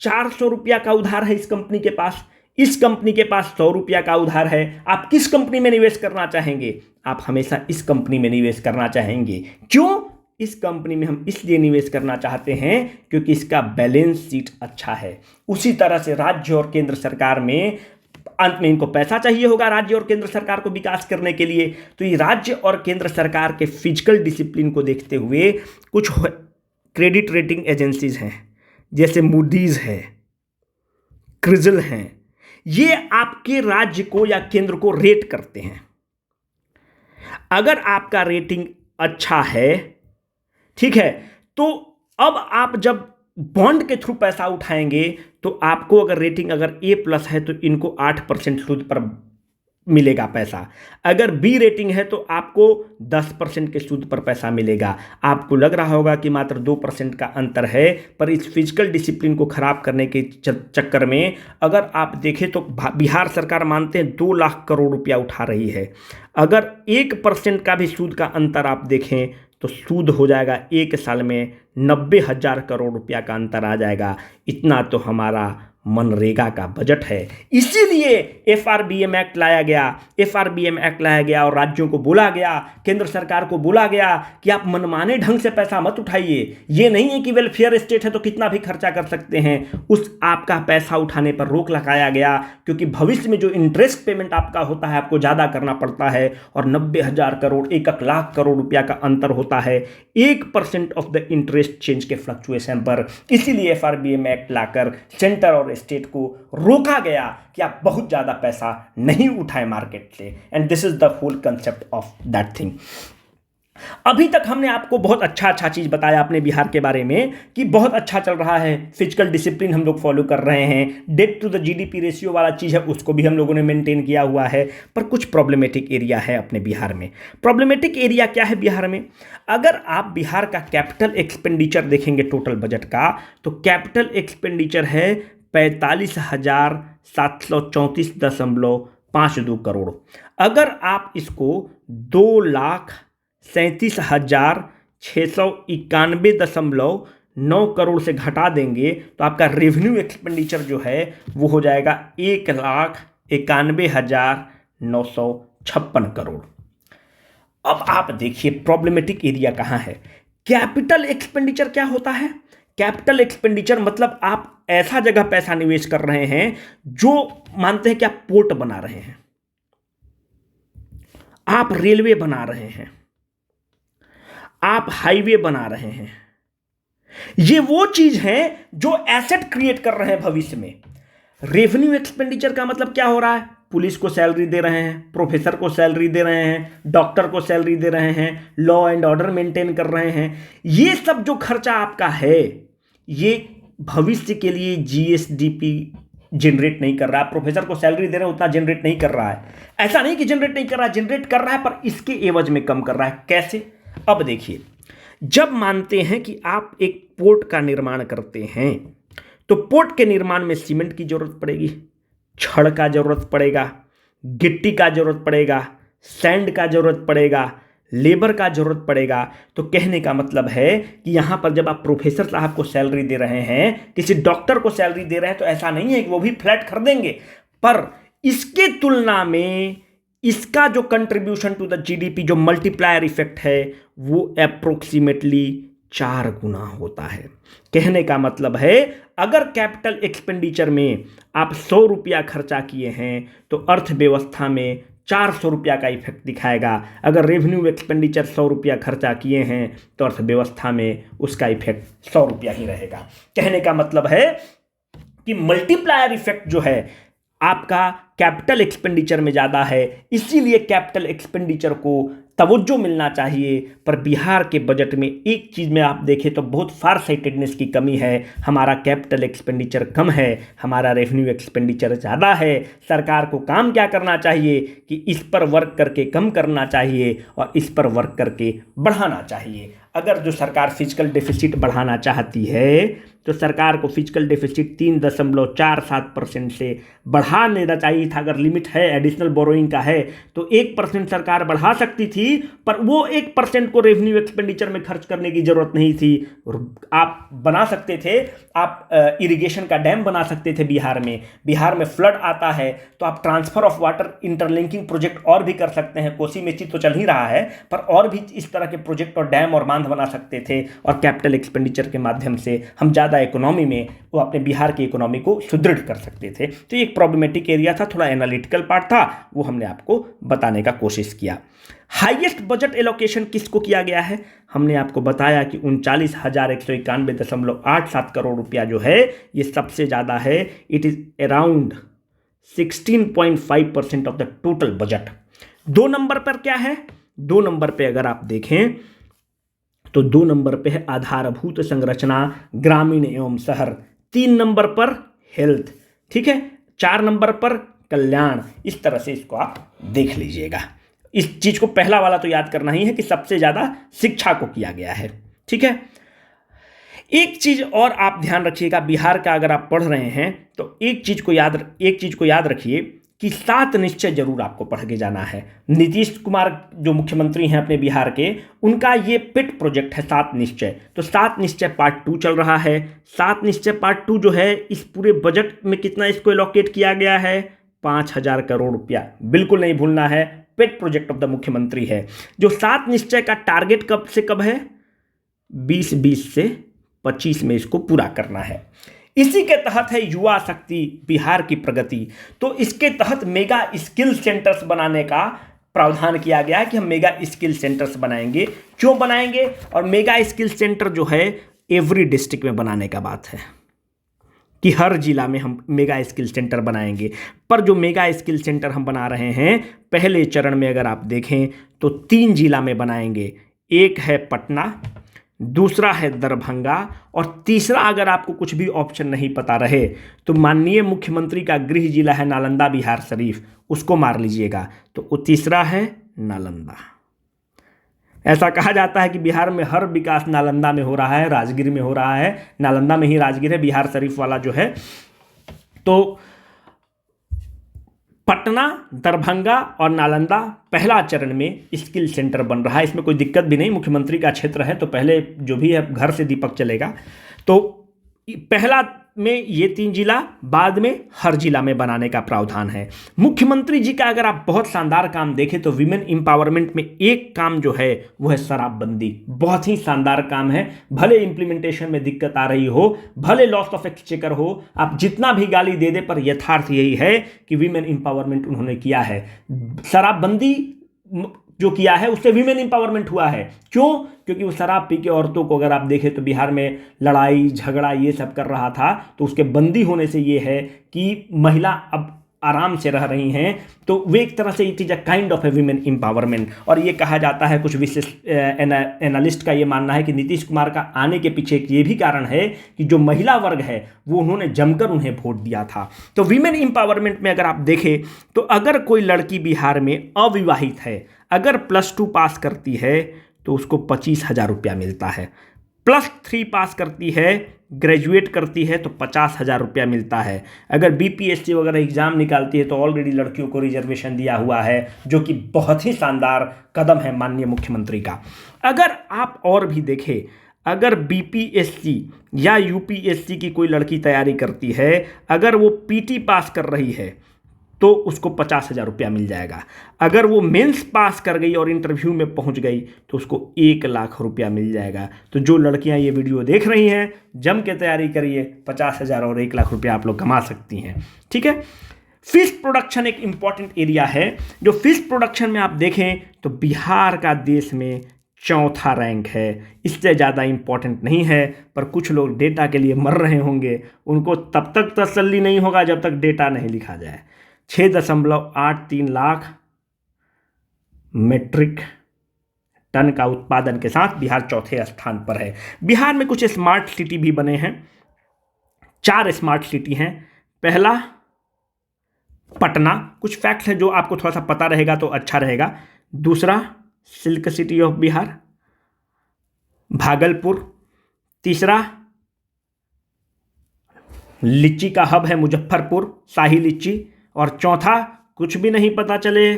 400 रुपया का उधार है इस कंपनी के पास, इस कंपनी के पास 100 रुपया का उधार है। आप किस कंपनी में निवेश करना चाहेंगे? आप हमेशा इस कंपनी में निवेश करना चाहेंगे। क्यों? इस कंपनी में हम इसलिए निवेश करना चाहते हैं क्योंकि इसका बैलेंस शीट अच्छा है। उसी तरह से राज्य और केंद्र सरकार में अंत में इनको पैसा चाहिए होगा, राज्य और केंद्र सरकार को विकास करने के लिए। तो ये राज्य और केंद्र सरकार के फिजिकल डिसिप्लिन को देखते हुए कुछ क्रेडिट रेटिंग एजेंसीज हैं, जैसे मूडीज है, क्रिजल हैं, ये आपके राज्य को या केंद्र को रेट करते हैं। अगर आपका रेटिंग अच्छा है, ठीक है, तो अब आप जब बॉन्ड के थ्रू पैसा उठाएंगे तो आपको अगर रेटिंग अगर A+ है तो इनको 8% सूद पर मिलेगा पैसा, अगर B रेटिंग है तो आपको 10% के सूद पर पैसा मिलेगा। आपको लग रहा होगा कि मात्र 2% का अंतर है, पर इस फिजिकल डिसिप्लिन को खराब करने के चक्कर में अगर आप देखें तो बिहार सरकार मानते हैं 2 लाख करोड़ रुपया उठा रही है। अगर 1% का भी सूद का अंतर आप देखें तो सूद हो जाएगा 1 साल में 90,000 करोड़ रुपया का अंतर आ जाएगा। इतना तो हमारा मनरेगा का बजट है। इसीलिए FRBM एक्ट लाया गया। FRBM एक्ट लाया गया और राज्यों को बोला गया, केंद्र सरकार को बोला गया कि आप मनमाने ढंग से पैसा मत उठाइए। ये नहीं है कि वेलफेयर स्टेट है तो कितना भी खर्चा कर सकते हैं, उस आपका पैसा उठाने पर रोक लगाया गया, क्योंकि भविष्य में जो इंटरेस्ट पेमेंट आपका होता है आपको ज़्यादा करना पड़ता है और 90,000 करोड़ 1 लाख करोड़ रुपया का अंतर होता है 1% ऑफ द इंटरेस्ट चेंज के फ्लक्चुएशन पर। इसीलिए FRBM एक्ट लाकर सेंटर और स्टेट को रोका गया कि आप बहुत ज्यादा पैसा नहीं उठाएं मार्केट से। And this is the whole concept of that thing. अभी तक हमने आपको बहुत अच्छा चीज बताया अपने बिहार के बारे में कि बहुत अच्छा चल रहा है, फिजिकल डिसिप्लिन हम लोग फॉलो कर रहे हैं, debt to the GDP ratio वाला चीज है उसको भी हम लोगों ने मेंटेन किया हुआ है। पर कुछ प्रॉब्लमेटिक एरिया है अपने बिहार में। प्रॉब्लमेटिक एरिया क्या है बिहार में? अगर आप बिहार का कैपिटल एक्सपेंडिचर देखेंगे टोटल बजट का, तो कैपिटल एक्सपेंडिचर है 45,734.52 करोड़। अगर आप इसको 2,37,691.9 करोड़ से घटा देंगे तो आपका रेवेन्यू एक्सपेंडिचर जो है वो हो जाएगा 1,91,956 करोड़। अब आप देखिए प्रॉब्लमेटिक एरिया कहां है। कैपिटल एक्सपेंडिचर क्या होता है? कैपिटल एक्सपेंडिचर मतलब आप ऐसा जगह पैसा निवेश कर रहे हैं जो मानते हैं कि आप पोर्ट बना रहे हैं, आप रेलवे बना रहे हैं, आप हाईवे बना रहे हैं। ये वो चीज है जो एसेट क्रिएट कर रहे हैं भविष्य में। रेवेन्यू एक्सपेंडिचर का मतलब क्या हो रहा है? पुलिस को सैलरी दे रहे हैं, प्रोफेसर को सैलरी दे रहे हैं, डॉक्टर को सैलरी दे रहे हैं, लॉ एंड ऑर्डर मेंटेन कर रहे हैं। ये सब जो खर्चा आपका है ये भविष्य के लिए GSDP जनरेट नहीं कर रहा है। प्रोफेसर को सैलरी दे रहे हैं उतना जनरेट नहीं कर रहा है। ऐसा नहीं कि जनरेट नहीं कर रहा है, जनरेट कर रहा है पर इसके एवज में कम कर रहा है। कैसे? अब देखिए, जब मानते हैं कि आप एक पोर्ट का निर्माण करते हैं तो पोर्ट के निर्माण में सीमेंट की जरूरत पड़ेगी, छड़ का जरूरत पड़ेगा, गिट्टी का जरूरत पड़ेगा, सैंड का जरूरत पड़ेगा, लेबर का जरूरत पड़ेगा। तो कहने का मतलब है कि यहां पर जब आप प्रोफेसर साहब को सैलरी दे रहे हैं, किसी डॉक्टर को सैलरी दे रहे हैं, तो ऐसा नहीं है कि वो भी फ्लैट खरीदेंगे, पर इसके तुलना में इसका जो कंट्रीब्यूशन टू द GDP जो मल्टीप्लायर इफेक्ट है वो अप्रोक्सीमेटली 4 गुना होता है। कहने का मतलब है अगर कैपिटल एक्सपेंडिचर में आप 100 रुपया खर्चा किए हैं तो अर्थव्यवस्था में 400 रुपया का इफेक्ट दिखाएगा। अगर रेवेन्यू एक्सपेंडिचर 100 रुपया खर्चा किए हैं तो अर्थव्यवस्था में उसका इफेक्ट 100 रुपया ही रहेगा। कहने का मतलब है कि मल्टीप्लायर इफेक्ट जो है आपका कैपिटल एक्सपेंडिचर में ज़्यादा है, इसीलिए कैपिटल एक्सपेंडिचर को तवज्जो मिलना चाहिए। पर बिहार के बजट में एक चीज़ में आप देखें तो बहुत फार साइटेडनेस की कमी है। हमारा कैपिटल एक्सपेंडिचर कम है, हमारा रेवेन्यू एक्सपेंडिचर ज़्यादा है। सरकार को काम क्या करना चाहिए कि इस पर वर्क करके कम करना चाहिए और इस पर वर्क करके बढ़ाना चाहिए। अगर जो सरकार फिजिकल डेफिसिट बढ़ाना चाहती है तो सरकार को फिजिकल डेफिसिट 3.47% से बढ़ा देना चाहिए था। अगर लिमिट है एडिशनल बोरोइंग का है तो 1% सरकार बढ़ा सकती थी, पर वो 1% को रेवेन्यू एक्सपेंडिचर में खर्च करने की जरूरत नहीं थी। आप बना सकते थे, आप इरिगेशन का डैम बना सकते थे। बिहार में फ्लड आता है तो आप transfer of water interlinking project और भी कर सकते हैं। कोसी मेची तो चल ही रहा है, पर और भी इस तरह के प्रोजेक्ट और डैम और बांध बना सकते थे और कैपिटल एक्सपेंडिचर के माध्यम से हम ज़्यादा इकोनॉमी में वो अपने बिहार की इकोनॉमी को सुदृढ़ कर सकते थे। तो ये एक प्रॉब्लमेटिक एरिया था, थोड़ा एनालिटिकल पार्ट था, वो हमने आपको बताने का कोशिश किया। हाईएस्ट बजट एलोकेशन किसको किया गया है? हमने आपको बताया कि 39,191.87 करोड़ रुपया जो है ये सबसे ज़्यादा है। It is around 16.5% of the total budget. 2 number पर क्या है? 2 नंबर पे अगर आप देखें तो 2 नंबर पे है आधारभूत संरचना ग्रामीण एवं शहर, 3 नंबर पर हेल्थ, ठीक है, 4 नंबर पर कल्याण। इस तरह से इसको आप देख लीजिएगा। इस चीज को पहला वाला तो याद करना ही है कि सबसे ज्यादा शिक्षा को किया गया है, ठीक है। एक चीज और आप ध्यान रखिएगा, बिहार का अगर आप पढ़ रहे हैं तो एक चीज को याद रखिए कि 7 निश्चय जरूर आपको पढ़ के जाना है। नीतीश कुमार जो मुख्यमंत्री हैं अपने बिहार के, उनका ये पेट प्रोजेक्ट है 7 निश्चय। तो 7 निश्चय पार्ट 2 चल रहा है। 7 निश्चय पार्ट 2 जो है, इस पूरे बजट में कितना इसको एलोकेट किया गया है, 5,000 करोड़ रुपया। बिल्कुल नहीं भूलना है, पेट प्रोजेक्ट ऑफ द मुख्यमंत्री है। जो 7 निश्चय का टारगेट कब से कब है, 2020 से 25 में इसको पूरा करना है। इसी के तहत है युवा शक्ति बिहार की प्रगति। तो इसके तहत मेगा स्किल सेंटर्स बनाने का प्रावधान किया गया है कि हम मेगा स्किल सेंटर्स बनाएंगे। क्यों बनाएंगे? और मेगा स्किल सेंटर जो है एवरी डिस्ट्रिक्ट में बनाने का बात है कि हर जिला में हम मेगा स्किल सेंटर बनाएंगे। पर जो मेगा स्किल सेंटर हम बना रहे हैं, पहले चरण में अगर आप देखें तो 3 जिला में बनाएंगे। एक है पटना, दूसरा है दरभंगा, और तीसरा अगर आपको कुछ भी ऑप्शन नहीं पता रहे तो माननीय मुख्यमंत्री का गृह जिला है नालंदा बिहार शरीफ, उसको मार लीजिएगा। तो वो तीसरा है नालंदा। ऐसा कहा जाता है कि बिहार में हर विकास नालंदा में हो रहा है, राजगीर में हो रहा है। नालंदा में ही राजगीर है, बिहार शरीफ वाला जो है। तो पटना, दरभंगा और नालंदा पहला चरण में स्किल सेंटर बन रहा है। इसमें कोई दिक्कत भी नहीं, मुख्यमंत्री का क्षेत्र है तो पहले जो भी है घर से दीपक चलेगा। तो पहला में ये 3 जिला, बाद में हर जिला में बनाने का प्रावधान है। मुख्यमंत्री जी का अगर आप बहुत शानदार काम देखें तो विमेन एम्पावरमेंट में एक काम जो है वो है शराबबंदी। बहुत ही शानदार काम है। भले इंप्लीमेंटेशन में दिक्कत आ रही हो, भले लॉस ऑफ एक्सचेकर हो, आप जितना भी गाली दे दे, पर यथार्थ यही है कि विमेन एम्पावरमेंट उन्होंने किया है। शराबबंदी जो किया है उससे विमेन एम्पावरमेंट हुआ है। क्यों? क्योंकि वो शराब पी के औरतों को अगर आप देखें तो बिहार में लड़ाई झगड़ा ये सब कर रहा था, तो उसके बंदी होने से ये है कि महिला अब आराम से रह रही हैं। तो वे एक तरह से it is a kind of A women empowerment. और ये कहा जाता है, कुछ विशेष एनालिस्ट का ये मानना है कि नीतीश कुमार का आने के पीछे एक ये भी कारण है कि जो महिला वर्ग है वो उन्होंने जमकर उन्हें वोट दिया था। तो विमेन एम्पावरमेंट में अगर आप देखें तो अगर कोई लड़की बिहार में अविवाहित है, अगर +2 पास करती है तो उसको 25,000 रुपया मिलता है। +3 पास करती है, ग्रेजुएट करती है तो 50,000 रुपया मिलता है। अगर बीपीएससी वगैरह एग्जाम निकालती है तो ऑलरेडी लड़कियों को रिजर्वेशन दिया हुआ है, जो कि बहुत ही शानदार कदम है माननीय मुख्यमंत्री का। अगर आप और भी देखें, अगर बीपीएससी या यूपीएससी की कोई लड़की तैयारी करती है, अगर वो पीटी पास कर रही है तो उसको 50,000 रुपया मिल जाएगा। अगर वो मेंस पास कर गई और इंटरव्यू में पहुंच गई तो उसको 1 लाख रुपया मिल जाएगा। तो जो लड़कियां ये वीडियो देख रही हैं, जम के तैयारी करिए, 50,000 और 1 लाख रुपया आप लोग कमा सकती हैं, ठीक है। फिश प्रोडक्शन एक इंपॉर्टेंट एरिया है। जो फिश प्रोडक्शन में आप देखें तो बिहार का देश में 4था रैंक है। इससे ज़्यादा इंपॉर्टेंट नहीं है, पर कुछ लोग डेटा के लिए मर रहे होंगे, उनको तब तक तसल्ली नहीं होगा जब तक डेटा नहीं लिखा जाए। 6.83 लाख मेट्रिक टन का उत्पादन के साथ बिहार 4थे स्थान पर है। बिहार में कुछ स्मार्ट सिटी भी बने हैं, 4 स्मार्ट सिटी हैं। पहला पटना, कुछ फैक्ट है जो आपको थोड़ा सा पता रहेगा तो अच्छा रहेगा। दूसरा silk city of Bihar Bhagalpur. तीसरा लीची का हब है मुजफ्फरपुर, शाही लीची। और चौथा कुछ भी नहीं पता चले,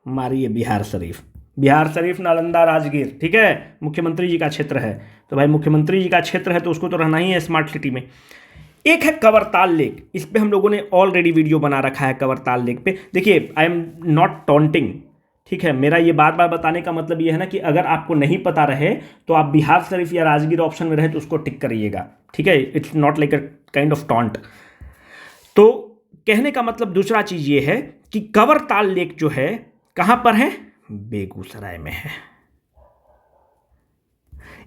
मारिए बिहार शरीफ। बिहार शरीफ, नालंदा, राजगीर, ठीक है, मुख्यमंत्री जी का क्षेत्र है। तो भाई मुख्यमंत्री जी का क्षेत्र है तो उसको तो रहना ही है स्मार्ट सिटी में। एक है कवरताल लेक, इस पे हम लोगों ने ऑलरेडी वीडियो बना रखा है। कवरताल लेक पे देखिए, आई एम नॉट टॉन्टिंग, ठीक है। मेरा ये बार बार बताने का मतलब ये है ना कि अगर आपको नहीं पता रहे तो आप बिहार शरीफ या राजगीर ऑप्शन में रहे तो उसको टिक करिएगा, ठीक है। It's not like a kind of taunt. तो कहने का मतलब दूसरा चीज ये है कि कवरताल लेक जो है कहां पर है, बेगूसराय में है।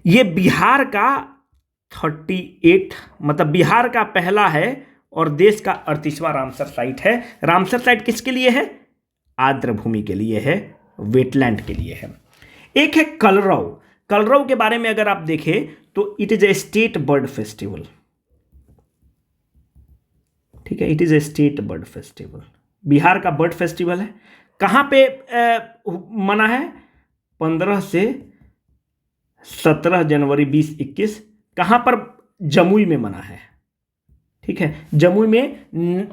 ये बिहार का 38 मतलब बिहार का पहला है और देश का 38वां रामसर साइट है। रामसर साइट किसके लिए है? आर्द्र भूमि के लिए है, वेटलैंड के लिए है। एक है कलरव। कलरव के बारे में अगर आप देखें तो it is a state bird festival, ठीक है, it is a state bird festival, Bihar का बर्ड फेस्टिवल है। कहाँ पे मना है? 15 से 17 जनवरी 2021। कहाँ पर? जमुई में मना है, ठीक है। जमुई में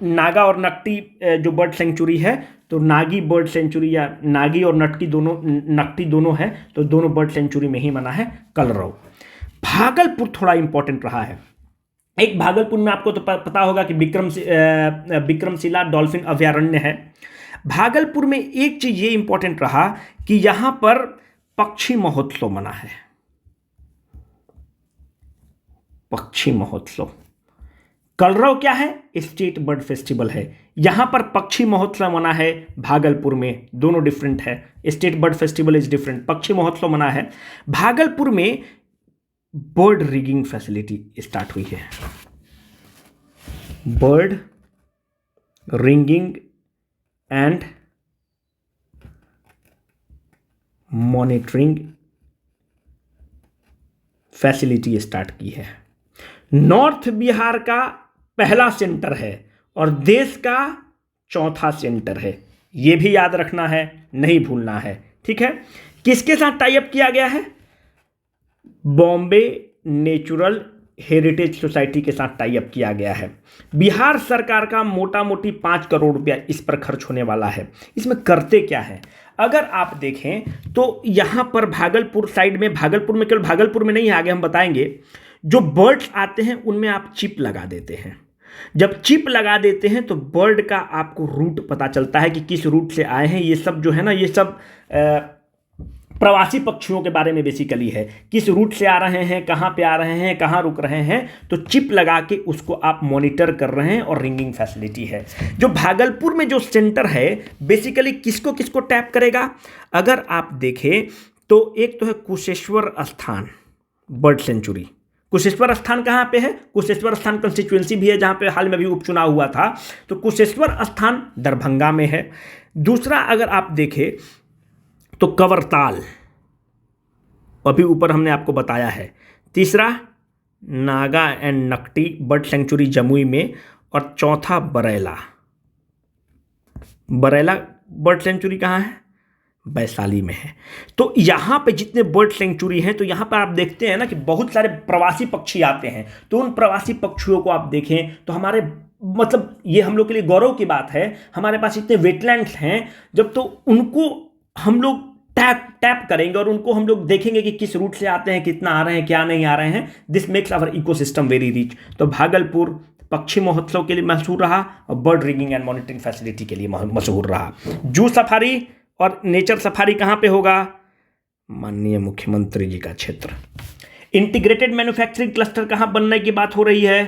नागा और नकटी जो बर्ड सेंचुरी है, तो नागी बर्ड सेंचुरी या नागी और नकटी दोनों है, तो दोनों बर्ड सेंचुरी में ही मना है कलरव। भागलपुर थोड़ा इंपॉर्टेंट रहा है। एक भागलपुर में आपको तो पता होगा कि विक्रमशिला डॉल्फिन अभयारण्य है। भागलपुर में एक चीज ये इंपॉर्टेंट रहा कि यहां पर पक्षी महोत्सव मना है, पक्षी महोत्सव। कलरव क्या है? स्टेट बर्ड फेस्टिवल है। यहां पर पक्षी महोत्सव मना है भागलपुर में, दोनों डिफरेंट है। State bird festival is different, पक्षी महोत्सव मना है। भागलपुर में बर्ड रिगिंग फैसिलिटी स्टार्ट हुई है, bird ringing and monitoring facility start की है। नॉर्थ बिहार का पहला सेंटर है और देश का चौथा सेंटर है, यह भी याद रखना है, नहीं भूलना है, ठीक है। किसके साथ टाई अप किया गया है? बॉम्बे नेचुरल हेरिटेज सोसाइटी के साथ टाई अप किया गया है। बिहार सरकार का मोटा मोटी 5 करोड़ रुपया इस पर खर्च होने वाला है। इसमें करते क्या है? अगर आप देखें तो यहां पर भागलपुर साइड में, भागलपुर में, केवल भागलपुर में नहीं, आगे हम बताएंगे, जो बर्ड्स आते हैं उनमें आप चिप लगा देते हैं। जब चिप लगा देते हैं तो बर्ड का आपको रूट पता चलता है कि किस रूट से आए हैं। ये सब जो है ना, ये सब प्रवासी पक्षियों के बारे में बेसिकली है, किस रूट से आ रहे हैं, कहाँ पे आ रहे हैं, कहाँ रुक रहे हैं। तो चिप लगा के उसको आप मॉनिटर कर रहे हैं और रिंगिंग फैसिलिटी है। जो भागलपुर में जो सेंटर है बेसिकली किसको किसको टैप करेगा? अगर आप देखें तो एक तो है कुशेश्वर स्थान बर्ड सेंचुरी। कुशेश्वर स्थान कहाँ पे है? कुशेश्वर स्थान कंस्टिट्यूएंसी भी है जहाँ पे हाल में भी उपचुनाव हुआ था, तो कुशेश्वर स्थान दरभंगा में है। दूसरा अगर आप देखें तो कवरताल, अभी ऊपर हमने आपको बताया है। तीसरा Naga and Nakti bird sanctuary Jamui में, और चौथा बरेला। बरेला बर्ड सेंचुरी कहाँ है? वैशाली में है। तो यहाँ पे जितने बर्ड सेंचुरी हैं, तो यहाँ पर आप देखते हैं ना कि बहुत सारे प्रवासी पक्षी आते हैं। तो उन प्रवासी पक्षियों को आप देखें तो हमारे मतलब ये हम लोग के लिए गौरव की बात है, हमारे पास इतने वेटलैंड्स हैं। जब तो उनको हम लोग टैप करेंगे और उनको हम लोग देखेंगे कि किस रूट से आते हैं, कितना आ रहे हैं, क्या नहीं आ रहे हैं। This makes our ecosystem very rich. तो भागलपुर पक्षी महोत्सव के लिए मशहूर रहा और bird ringing and monitoring facility के लिए मशहूर रहा। जू सफारी और नेचर सफारी कहाँ पे होगा? माननीय मुख्यमंत्री जी का क्षेत्र। इंटीग्रेटेड मैन्युफैक्चरिंग क्लस्टर कहाँ बनने की बात हो रही है?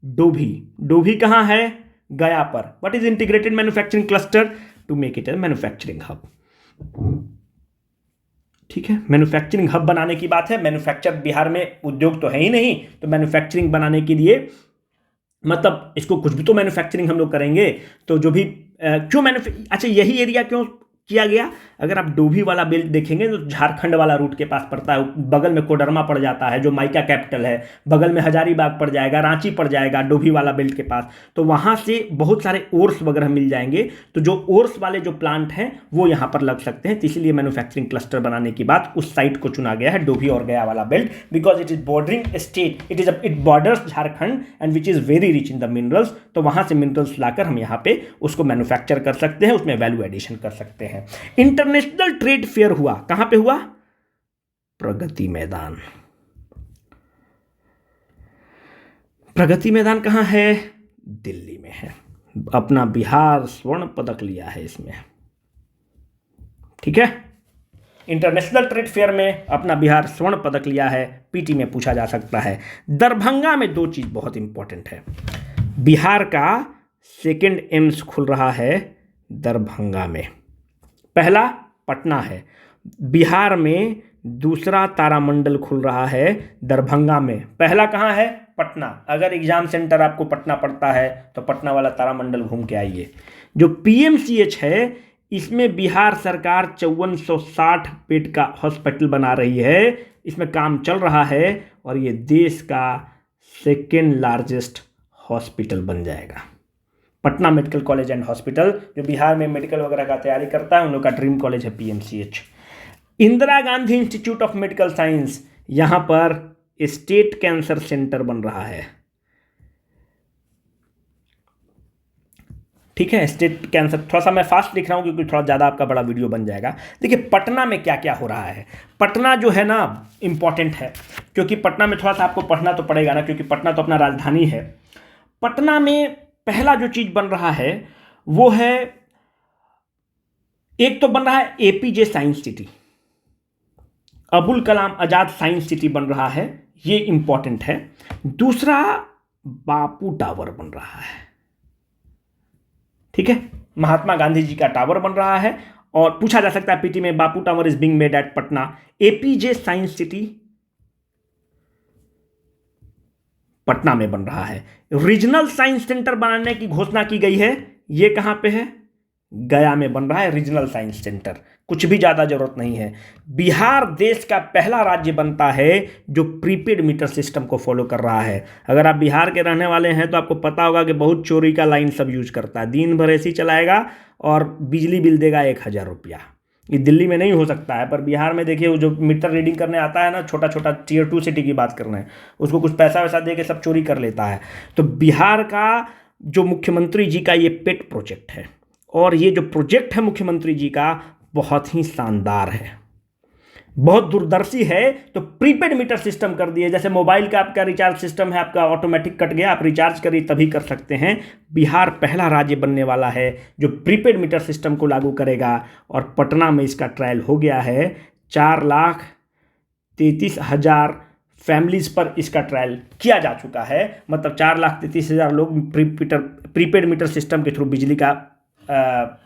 डोभी। डोभी कहाँ है? गया पर। What is integrated manufacturing cluster? To make it a manufacturing hub, ठीक है। मैन्युफैक्चरिंग हब बनाने की बात है। मैन्युफैक्चर बिहार में उद्योग तो है ही नहीं, तो मैन्युफैक्चरिंग बनाने के लिए मतलब इसको कुछ भी तो मैन्युफैक्चरिंग हम लोग करेंगे। तो जो भी अच्छा, यही एरिया क्यों किया गया? अगर आप डोभी वाला बेल्ट देखेंगे तो झारखंड वाला रूट के पास पड़ता है। बगल में कोडरमा पड़ जाता है जो माइका कैपिटल है, बगल में हजारीबाग पड़ जाएगा, रांची पड़ जाएगा डोभी वाला बेल्ट के पास। तो वहाँ से बहुत सारे ओर्स वगैरह मिल जाएंगे। तो जो ओर्स वाले जो प्लांट हैं वो यहाँ पर लग सकते हैं। तो इसीलिए मैन्युफैक्चरिंग क्लस्टर बनाने की बात उस साइट को चुना गया है, डोभी और गया वाला belt, because it is bordering state, it borders Jharkhand and which is very rich in the minerals. तो वहाँ से मिनरल्स लाकर हम यहाँ पे उसको मैन्युफैक्चर कर सकते हैं, उसमें वैल्यू एडिशन कर सकते हैं। इंटरनेशनल ट्रेड फेयर हुआ, कहां पे हुआ? प्रगति मैदान। प्रगति मैदान कहां है? दिल्ली में है। अपना बिहार स्वर्ण पदक लिया है इसमें, ठीक है। इंटरनेशनल ट्रेड फेयर में अपना बिहार स्वर्ण पदक लिया है, पीटी में पूछा जा सकता है। दरभंगा में दो चीज बहुत इंपॉर्टेंट है। बिहार का सेकेंड एम्स खुल रहा है दरभंगा में, पहला पटना है। बिहार में दूसरा तारामंडल खुल रहा है दरभंगा में, पहला कहाँ है? पटना। अगर एग्जाम सेंटर आपको पटना पड़ता है तो पटना वाला तारामंडल घूम के आइए। जो पीएमसीएच है इसमें बिहार सरकार 5460 बेड का हॉस्पिटल बना रही है, इसमें काम चल रहा है और ये देश का सेकेंड लार्जेस्ट हॉस्पिटल बन जाएगा। Patna medical college and hospital, जो बिहार में मेडिकल वगैरह का तैयारी करता है उन लोग का ड्रीम कॉलेज है PMCH. Indira Gandhi institute of medical science, यहां पर स्टेट कैंसर सेंटर बन रहा है। ठीक है, स्टेट कैंसर, थोड़ा सा मैं फास्ट लिख रहा हूँ क्योंकि थोड़ा ज़्यादा आपका बड़ा वीडियो बन जाएगा। देखिए पटना में क्या क्या हो रहा है। पटना जो है ना इम्पॉर्टेंट है, क्योंकि पटना में थोड़ा सा आपको पढ़ना तो पड़ेगा ना, क्योंकि पटना तो अपना राजधानी है। पटना में पहला जो चीज़ बन रहा है वो है, एक तो बन रहा है APJ science city, Abul Kalam Azad science city बन रहा है, ये इंपॉर्टेंट है। दूसरा बापू टावर बन रहा है। ठीक है, महात्मा गांधी जी का टावर बन रहा है और पूछा जा सकता है पीटी में, Bapu tower is being made at Patna. APJ science city Patna में बन रहा है। रीजनल साइंस सेंटर बनाने की घोषणा की गई है, ये कहां पे है? गया में बन रहा है रीजनल साइंस सेंटर। कुछ भी ज़्यादा जरूरत नहीं है। बिहार देश का पहला राज्य बनता है जो प्रीपेड मीटर सिस्टम को फॉलो कर रहा है। अगर आप बिहार के रहने वाले हैं तो आपको पता होगा कि बहुत चोरी का लाइन सब यूज करता है, दिन भर ऐसी चलाएगा और बिजली बिल देगा 1000 रुपया। ये दिल्ली में नहीं हो सकता है, पर बिहार में देखिए वो जो मीटर रीडिंग करने आता है ना, छोटा छोटा टियर 2 सिटी की बात कर रहे हैं, उसको कुछ पैसा वैसा दे के सब चोरी कर लेता है। तो बिहार का जो मुख्यमंत्री जी का ये पेट प्रोजेक्ट है, और ये जो प्रोजेक्ट है मुख्यमंत्री जी का बहुत ही शानदार है, बहुत दूरदर्शी है। तो प्रीपेड मीटर सिस्टम कर दिए, जैसे मोबाइल का आपका रिचार्ज सिस्टम है, आपका ऑटोमेटिक कट गया, आप रिचार्ज करिए तभी कर सकते हैं। बिहार पहला राज्य बनने वाला है जो प्रीपेड मीटर सिस्टम को लागू करेगा, और पटना में इसका ट्रायल हो गया है। 4,33,000 फैमिलीज पर इसका ट्रायल किया जा चुका है, मतलब 4,33,000 लोग प्रीपेड मीटर सिस्टम के थ्रू बिजली का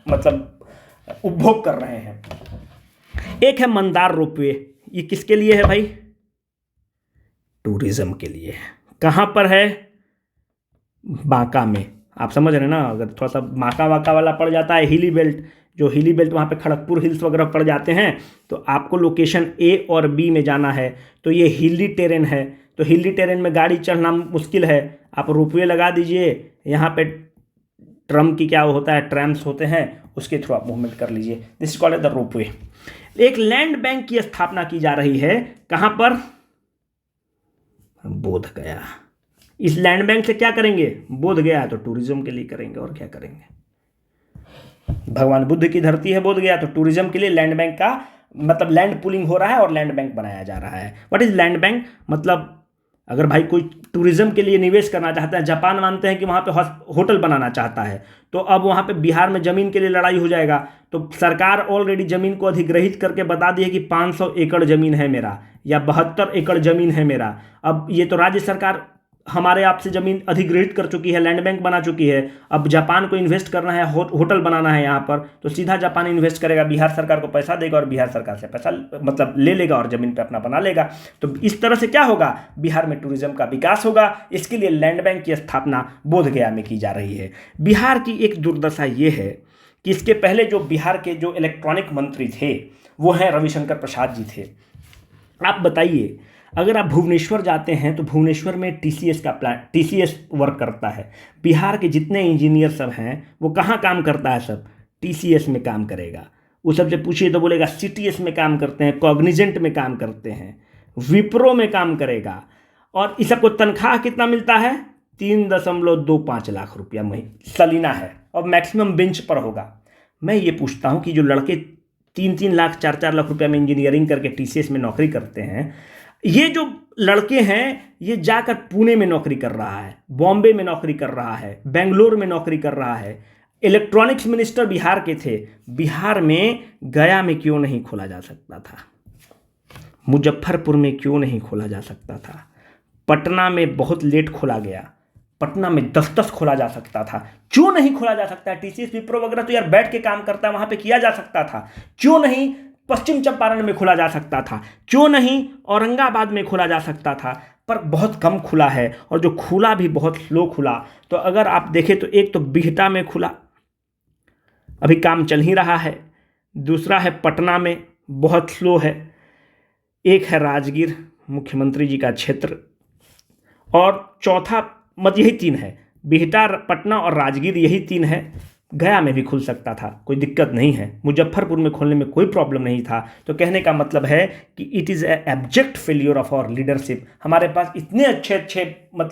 मतलब उपभोग कर रहे हैं। एक है मंदार रोपवे, ये किसके लिए है भाई? टूरिज्म के लिए। कहां पर है? बांका में। आप समझ रहे हैं ना, अगर थोड़ा सा बांका वाका वाला पड़ जाता है, हिली बेल्ट, जो हिली बेल्ट वहां पे खड़गपुर हिल्स वगैरह पड़ जाते हैं, तो आपको लोकेशन ए और बी में जाना है, तो ये हिली टेरेन है, तो हिली टेरेन में गाड़ी चढ़ना मुश्किल है, आप रोपवे लगा दीजिए। यहाँ पे ट्रम की क्या होता है, ट्रैम्स होते हैं, उसके थ्रू आप मूवमेंट कर लीजिए। This is called the ropeway. एक लैंड बैंक की स्थापना की जा रही है, कहां पर? बोध गया। इस लैंड बैंक से क्या करेंगे? बोध गया तो टूरिज्म के लिए करेंगे, और क्या करेंगे? भगवान बुद्ध की धरती है बोध गया, तो टूरिज्म के लिए लैंड बैंक का मतलब लैंड पुलिंग हो रहा है और लैंड बैंक बनाया जा रहा है। What is land bank? मतलब अगर भाई कोई टूरिज्म के लिए निवेश करना चाहता है, जापान मानते हैं कि वहाँ पे होटल बनाना चाहता है, तो अब वहाँ पे बिहार में ज़मीन के लिए लड़ाई हो जाएगा, तो सरकार ऑलरेडी ज़मीन को अधिग्रहित करके बता दी है कि 500 एकड़ ज़मीन है मेरा, या 72 एकड़ ज़मीन है मेरा। अब ये तो राज्य सरकार हमारे आपसे ज़मीन अधिग्रहित कर चुकी है, लैंड बैंक बना चुकी है। अब जापान को इन्वेस्ट करना है, होटल बनाना है यहाँ पर, तो सीधा जापान इन्वेस्ट करेगा, बिहार सरकार को पैसा देगा और बिहार सरकार से पैसा मतलब ले लेगा और ज़मीन पे अपना बना लेगा। तो इस तरह से क्या होगा? बिहार में टूरिज्म का विकास होगा। इसके लिए लैंड बैंक की स्थापना बोधगया में की जा रही है। बिहार की एक दुर्दशा ये है कि इसके पहले जो बिहार के जो इलेक्ट्रॉनिक मंत्री थे वो हैं रविशंकर प्रसाद जी थे। आप बताइए, अगर आप भुवनेश्वर जाते हैं तो भुवनेश्वर में टीसीएस का प्लांट, टीसीएस वर्क करता है। बिहार के जितने इंजीनियर सब हैं वो कहाँ काम करता है? सब टीसीएस में काम करेगा। वो सबसे पूछिए तो बोलेगा सीटीएस में काम करते हैं, कॉग्निजेंट में काम करते हैं, विप्रो में काम करेगा। और इस सबको तनख्वाह कितना मिलता है? 3.25 लाख रुपया सालाना है, और मैक्सिमम बेंच पर होगा। मैं ये पूछता हूँ कि जो लड़के 3-3 लाख 4-4 लाख रुपया में इंजीनियरिंग करके टीसीएस में नौकरी करते हैं, ये जो लड़के हैं ये जाकर पुणे में नौकरी कर रहा है, बॉम्बे में नौकरी कर रहा है, बेंगलोर में नौकरी कर रहा है। इलेक्ट्रॉनिक्स मिनिस्टर बिहार के थे, बिहार में गया में क्यों नहीं खोला जा सकता था? मुजफ्फरपुर में क्यों नहीं खोला जा सकता था? पटना में बहुत लेट खोला गया, पटना में 10-10 खोला जा सकता था, क्यों नहीं खोला जा सकता? टीसीएस विप्रो वगैरह तो यार बैठ के काम करता है, वहां पे किया जा सकता था, क्यों नहीं पश्चिम चंपारण में खोला जा सकता था? क्यों नहीं औरंगाबाद में खोला जा सकता था? पर बहुत कम खुला है, और जो खुला भी बहुत स्लो खुला। तो अगर आप देखें तो एक तो बिहटा में खुला, अभी काम चल ही रहा है। दूसरा है पटना में, बहुत स्लो है। एक है राजगीर, मुख्यमंत्री जी का क्षेत्र। और चौथा यही 3 है, बिहटा, पटना और राजगीर, यही 3 है। गया में भी खुल सकता था, कोई दिक्कत नहीं है। मुजफ्फरपुर में खोलने में कोई प्रॉब्लम नहीं था। तो कहने का मतलब है कि it is a abject failure of our leadership. हमारे पास इतने अच्छे अच्छे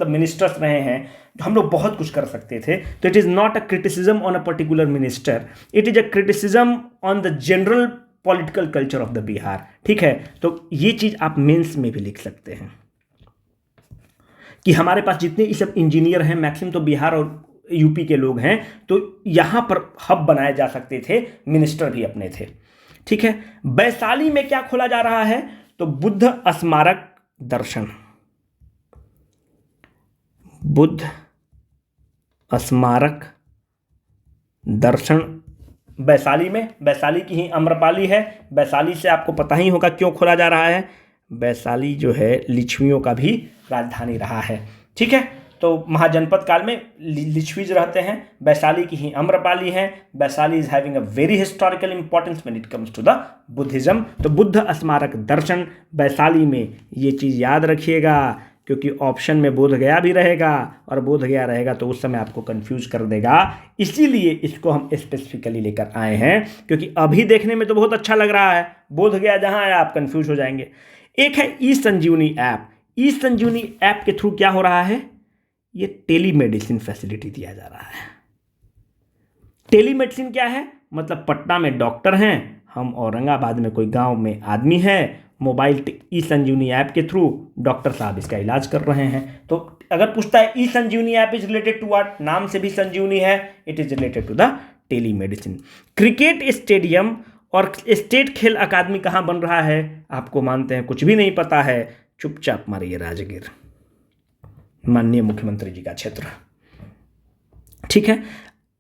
मिनिस्टर्स रहे हैं, तो हम लोग बहुत कुछ कर सकते थे। तो it is not a criticism on a particular minister, it is a criticism on the general political culture of the Bihar. ठीक है, तो ये चीज़ आप मेंस में भी लिख सकते हैं कि हमारे पास जितने ये सब इंजीनियर हैं, मैक्सिमम तो बिहार और यूपी के लोग हैं, तो यहाँ पर हब बनाए जा सकते थे, मिनिस्टर भी अपने थे। ठीक है, वैशाली में क्या खोला जा रहा है? तो बुद्ध स्मारक दर्शन, बुद्ध स्मारक दर्शन वैशाली में। वैशाली की ही आम्रपाली है। वैशाली से आपको पता ही होगा क्यों खोला जा रहा है। वैशाली जो है लिच्छवियों का भी राजधानी रहा है। ठीक है, तो महाजनपद काल में लिच्छवीज रहते हैं। वैशाली की ही आम्रपाली है। Vaishali is having a very historical importance when it comes to the Buddhism. तो बुद्ध स्मारक दर्शन वैशाली में, ये चीज़ याद रखिएगा, क्योंकि ऑप्शन में बोध गया भी रहेगा, और बोध गया रहेगा तो उस समय आपको कंफ्यूज कर देगा। इसीलिए इसको हम स्पेसिफिकली लेकर आए हैं, क्योंकि अभी देखने में तो बहुत अच्छा लग रहा है, बोध गया जहां आया आप कंफ्यूज हो जाएंगे। एक है ई संजीवनी ऐप। ई संजीवनी ऐप के थ्रू क्या हो रहा है? ये टेलीमेडिसिन फैसिलिटी दिया जा रहा है। टेलीमेडिसिन क्या है? मतलब पटना में डॉक्टर हैं, हम औरंगाबाद में कोई गांव में आदमी है, मोबाइल ई संजीवनी ऐप के थ्रू डॉक्टर साहब इसका इलाज कर रहे हैं। तो अगर पूछता है E Sanjeevani app is related to what, नाम से भी संजीवनी है, it is related to the telemedicine. Cricket stadium और स्टेट खेल अकादमी कहाँ बन रहा है? आपको मानते हैं कुछ भी नहीं पता है, चुपचाप मारिए राजगीर, माननीय मुख्यमंत्री जी का क्षेत्र। ठीक है,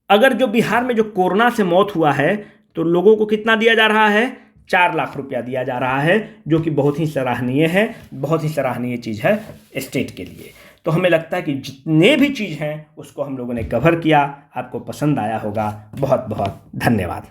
अगर जो बिहार में जो कोरोना से मौत हुआ है, तो लोगों को कितना दिया जा रहा है? 4 लाख रुपया दिया जा रहा है, जो कि बहुत ही सराहनीय है, बहुत ही सराहनीय चीज़ है स्टेट के लिए। तो हमें लगता है कि जितने भी चीज़ हैं उसको हम लोगों ने कवर किया, आपको पसंद आया होगा। बहुत बहुत धन्यवाद।